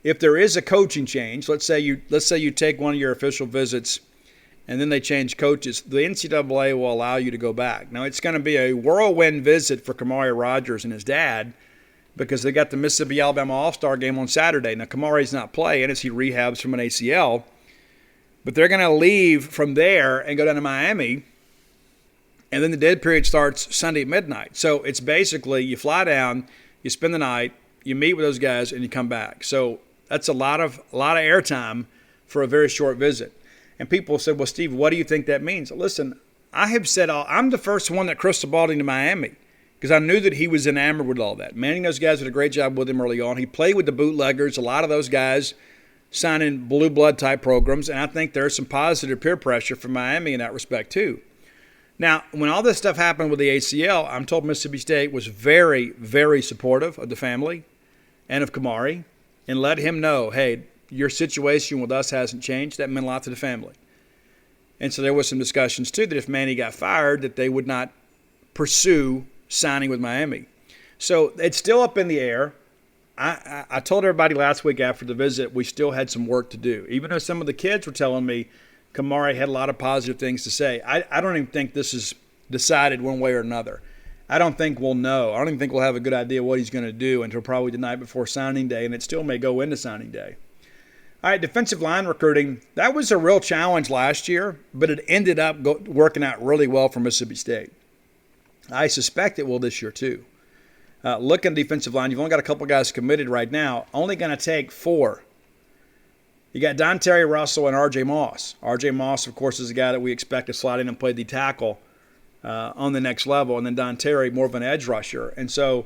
if there is a coaching change, let's say you take one of your official visits and then they change coaches, the NCAA will allow you to go back. Now, it's going to be a whirlwind visit for Kamari Rogers and his dad because they got the Mississippi-Alabama All-Star game on Saturday. Now, Kamari's not playing as he rehabs from an ACL, but they're going to leave from there and go down to Miami, and then the dead period starts Sunday at midnight. So it's basically you fly down, you spend the night, you meet with those guys, and you come back. So that's a lot of airtime for a very short visit. And people said, well, Steve, what do you think that means? Listen, I have said I'm the first one that crystal balled into Miami because I knew that he was enamored with all that. Manning those guys did a great job with him early on. He played with the bootleggers, a lot of those guys signing blue blood type programs, and I think there's some positive peer pressure from Miami in that respect too. Now, when all this stuff happened with the ACL, I'm told Mississippi State was very, very supportive of the family and of Kamari and let him know, hey, your situation with us hasn't changed. That meant a lot to the family. And so there was some discussions too that if Manny got fired, that they would not pursue signing with Miami. So it's still up in the air. I told everybody last week after the visit we still had some work to do. Even though some of the kids were telling me Kamari had a lot of positive things to say, I don't even think this is decided one way or another. I don't think we'll know. I don't even think we'll have a good idea what he's going to do until probably the night before signing day, and it still may go into signing day. All right, defensive line recruiting, that was a real challenge last year, but it ended up working out really well for Mississippi State. I suspect it will this year too. Look at defensive line. You've only got a couple guys committed right now. Only going to take 4. You got Dontari Russell and R.J. Moss. R.J. Moss, of course, is a guy that we expect to slide in and play the tackle on the next level. And then Dontari, more of an edge rusher. And so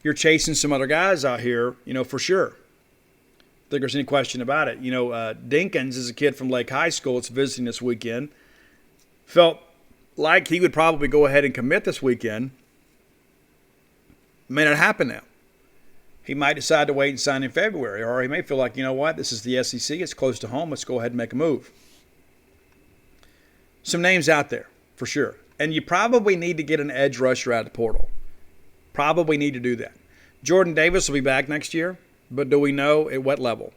you're chasing some other guys out here, for sure. I think there's any question about it. Dinkins is a kid from Lake High School. It's visiting this weekend. Felt like he would probably go ahead and commit this weekend. May not happen now. He might decide to wait and sign in February, or he may feel like, this is the SEC. It's close to home. Let's go ahead and make a move. Some names out there, for sure. And you probably need to get an edge rusher out of the portal. Probably need to do that. Jordan Davis will be back next year. But do we know at what level?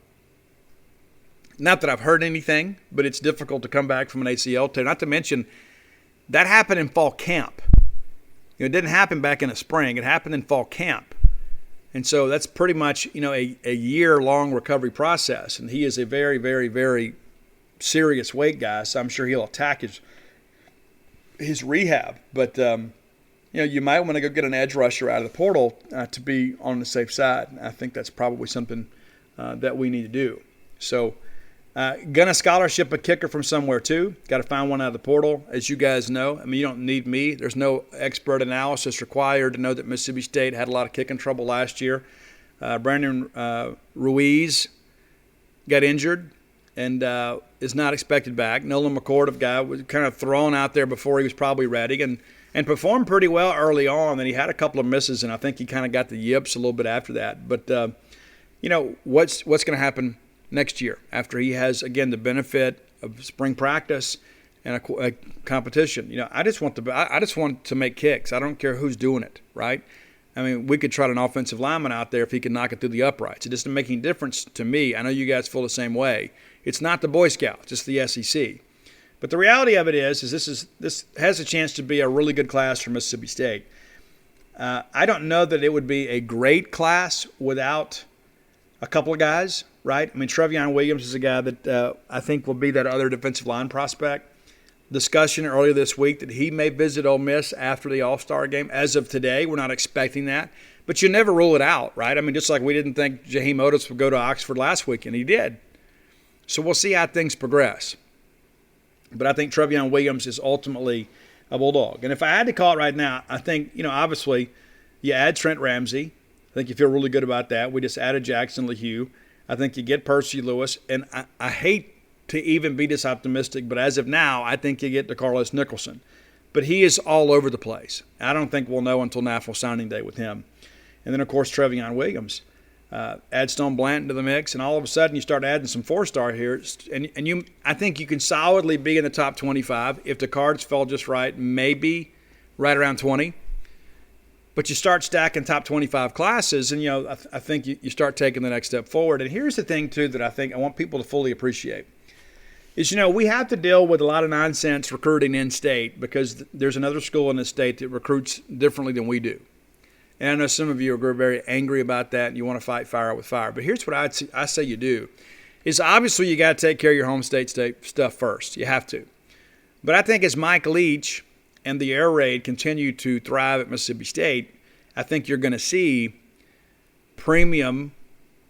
Not that I've heard anything, but it's difficult to come back from an ACL tear. Not to mention, that happened in fall camp. It didn't happen back in the spring. It happened in fall camp. And so that's pretty much, a year-long recovery process. And he is a very, very, very serious weight guy, so I'm sure he'll attack his rehab. But you might want to go get an edge rusher out of the portal to be on the safe side. I think that's probably something that we need to do. So, gonna scholarship a kicker from somewhere too. Got to find one out of the portal. As you guys know, you don't need me. There's no expert analysis required to know that Mississippi State had a lot of kicking trouble last year. Brandon Ruiz got injured and is not expected back. Nolan McCord, a guy, was kind of thrown out there before he was probably ready and performed pretty well early on. And he had a couple of misses, and I think he kind of got the yips a little bit after that. But, what's going to happen next year after he has, again, the benefit of spring practice and a competition? I just want to make kicks. I don't care who's doing it, right? We could try an offensive lineman out there if he can knock it through the uprights. It doesn't make any difference to me. I know you guys feel the same way. It's not the Boy Scouts. It's the SEC. But the reality of it is this has a chance to be a really good class for Mississippi State. I don't know that it would be a great class without a couple of guys, right? Trevian Williams is a guy that I think will be that other defensive line prospect. Discussion earlier this week that he may visit Ole Miss after the All-Star game. As of today, we're not expecting that. But you never rule it out, right? Just like we didn't think Jaheim Otis would go to Oxford last week, and he did. So we'll see how things progress. But I think Trevian Williams is ultimately a Bulldog. And if I had to call it right now, I think, obviously you add Trent Ramsey. I think you feel really good about that. We just added Jackson Lehu. I think you get Percy Lewis. And I hate to even be this optimistic, but as of now, I think you get to Carlos Nicholson. But he is all over the place. I don't think we'll know until National Signing Day with him. And then, of course, Trevian Williams. Add Stone Blanton to the mix, and all of a sudden you start adding some four-star here. And I think you can solidly be in the top 25. If the cards fell just right, maybe right around 20. But you start stacking top 25 classes, and, I think you start taking the next step forward. And here's the thing, too, that I think I want people to fully appreciate. Is, we have to deal with a lot of nonsense recruiting in-state because there's another school in the state that recruits differently than we do. And I know some of you are very angry about that and you want to fight fire with fire. But here's what I say you do. Is obviously you got to take care of your home state stuff first. You have to. But I think as Mike Leach and the air raid continue to thrive at Mississippi State, I think you're going to see premium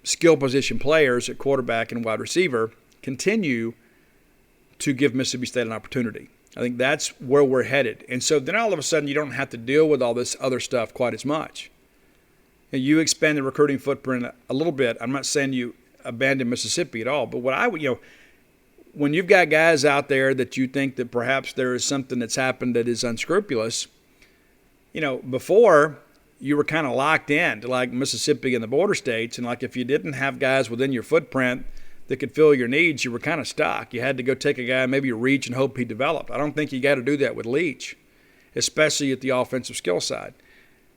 skill position players at quarterback and wide receiver continue to give Mississippi State an opportunity. I think that's where we're headed. And so then all of a sudden you don't have to deal with all this other stuff quite as much. And you expand the recruiting footprint a little bit. I'm not saying you abandon Mississippi at all, but what I would, when you've got guys out there that you think that perhaps there is something that's happened that is unscrupulous, before you were kind of locked in to like Mississippi and the border states, and like if you didn't have guys within your footprint that could fill your needs, you were kind of stuck. You had to go take a guy, maybe reach and hope he developed. I don't think you got to do that with Leach, especially at the offensive skill side.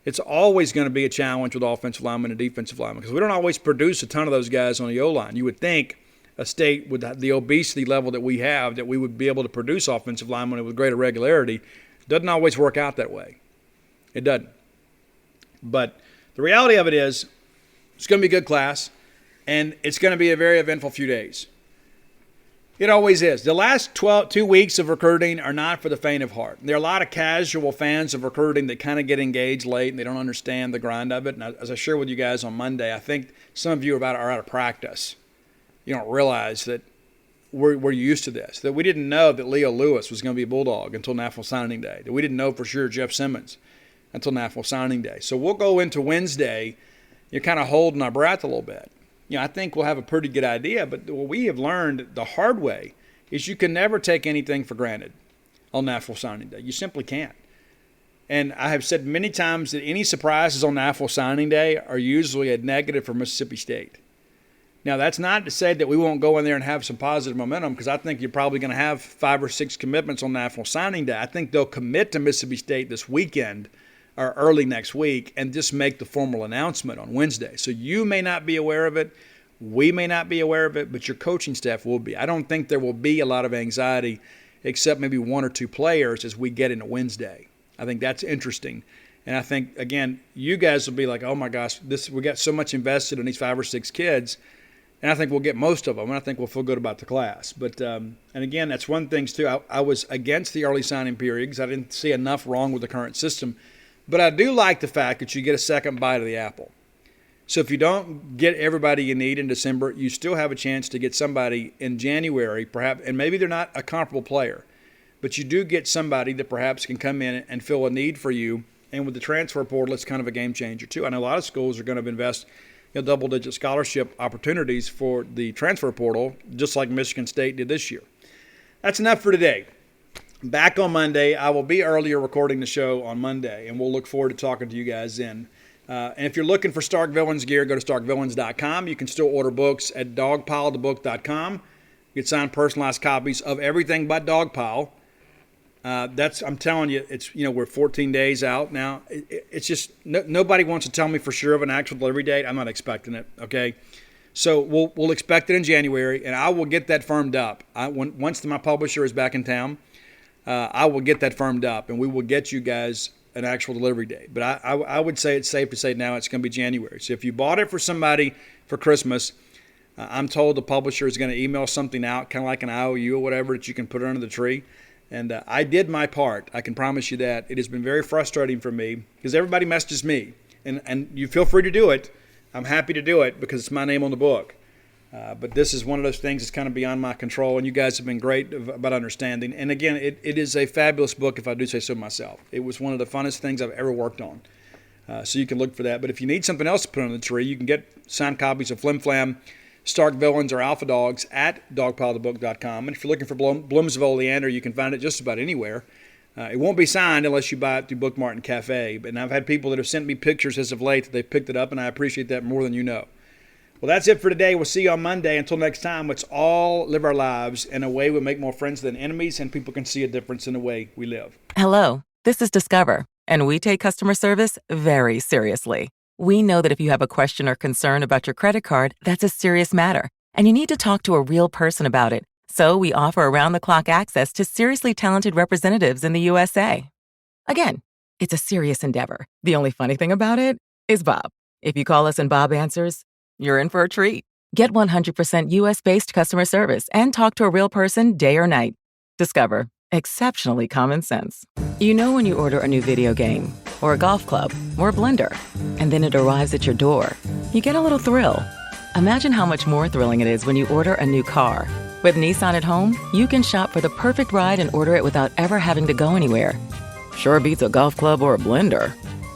It's always going to be a challenge with offensive linemen and defensive linemen because we don't always produce a ton of those guys on the O-line. You would think a state with the obesity level that we have that we would be able to produce offensive linemen with greater regularity. Doesn't always work out that way. It doesn't. But the reality of it is it's going to be a good class. And it's going to be a very eventful few days. It always is. The last 2 weeks of recruiting are not for the faint of heart. There are a lot of casual fans of recruiting that kind of get engaged late and they don't understand the grind of it. And as I shared with you guys on Monday, I think some of you are out of practice. You don't realize that we're used to this, that we didn't know that Leo Lewis was going to be a Bulldog until National Signing Day, that we didn't know for sure Jeff Simmons until National Signing Day. So we'll go into Wednesday, you're kind of holding our breath a little bit. I think we'll have a pretty good idea, but what we have learned the hard way is you can never take anything for granted on National Signing Day. You simply can't. And I have said many times that any surprises on National Signing Day are usually a negative for Mississippi State. Now, that's not to say that we won't go in there and have some positive momentum, because I think you're probably going to have 5 or 6 commitments on National Signing Day. I think they'll commit to Mississippi State this weekend or early next week and just make the formal announcement on Wednesday. So you may not be aware of it. We may not be aware of it, but your coaching staff will be. I don't think there will be a lot of anxiety except maybe 1 or 2 players as we get into Wednesday. I think that's interesting. And I think, again, you guys will be like, oh, my gosh, we got so much invested in these 5 or 6 kids. And I think we'll get most of them, and I think we'll feel good about the class. But and again, that's one thing, too. I was against the early signing period because I didn't see enough wrong with the current system. But I do like the fact that you get a second bite of the apple. So if you don't get everybody you need in December, you still have a chance to get somebody in January, perhaps, and maybe they're not a comparable player, but you do get somebody that perhaps can come in and fill a need for you. And with the transfer portal, it's kind of a game changer, too. I know a lot of schools are going to invest double-digit scholarship opportunities for the transfer portal, just like Michigan State did this year. That's enough for today. Back on Monday. I will be earlier recording the show on Monday, and we'll look forward to talking to you guys then. And if you're looking for Stark Villains gear, go to starkvillains.com. You can still order books at dogpilethebook.com. You can sign personalized copies of everything but Dogpile. I'm telling you, it's we're 14 days out now. It's just nobody wants to tell me for sure of an actual delivery date. I'm not expecting it. Okay, so we'll expect it in January, and I will get that firmed up. Once my publisher is back in town, I will get that firmed up, and we will get you guys an actual delivery date. But I would say it's safe to say now it's going to be January. So if you bought it for somebody for Christmas, I'm told the publisher is going to email something out, kind of like an IOU or whatever, that you can put under the tree. And I did my part. I can promise you that. It has been very frustrating for me because everybody messages me. And you feel free to do it. I'm happy to do it because it's my name on the book. But this is one of those things that's kind of beyond my control, and you guys have been great about understanding. And again, it is a fabulous book, if I do say so myself. It was one of the funnest things I've ever worked on. So you can look for that. But if you need something else to put on the tree, you can get signed copies of Flim Flam, Stark Villains, or Alpha Dogs at dogpilethebook.com. And if you're looking for Blooms of Oleander, you can find it just about anywhere. It won't be signed unless you buy it through Bookmart and Cafe. And I've had people that have sent me pictures as of late that they picked it up, and I appreciate that more than you know. Well, that's it for today. We'll see you on Monday. Until next time, let's all live our lives in a way we make more friends than enemies, and people can see a difference in the way we live. Hello, this is Discover, and we take customer service very seriously. We know that if you have a question or concern about your credit card, that's a serious matter, and you need to talk to a real person about it. So we offer around-the-clock access to seriously talented representatives in the USA. Again, it's a serious endeavor. The only funny thing about it is Bob. If you call us and Bob answers, you're in for a treat. Get 100% U.S.-based customer service and talk to a real person day or night. Discover. Exceptionally common sense. You know when you order a new video game, or a golf club, or a blender, and then it arrives at your door, you get a little thrill. Imagine how much more thrilling it is when you order a new car. With Nissan at home, you can shop for the perfect ride and order it without ever having to go anywhere. Sure beats a golf club or a blender.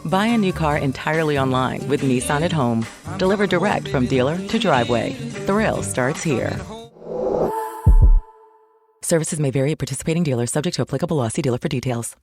Buy a new car entirely online with Nissan at Home. Delivered direct from dealer to driveway. Thrill starts here. Services may vary at participating dealers, subject to applicable law. See dealer for details.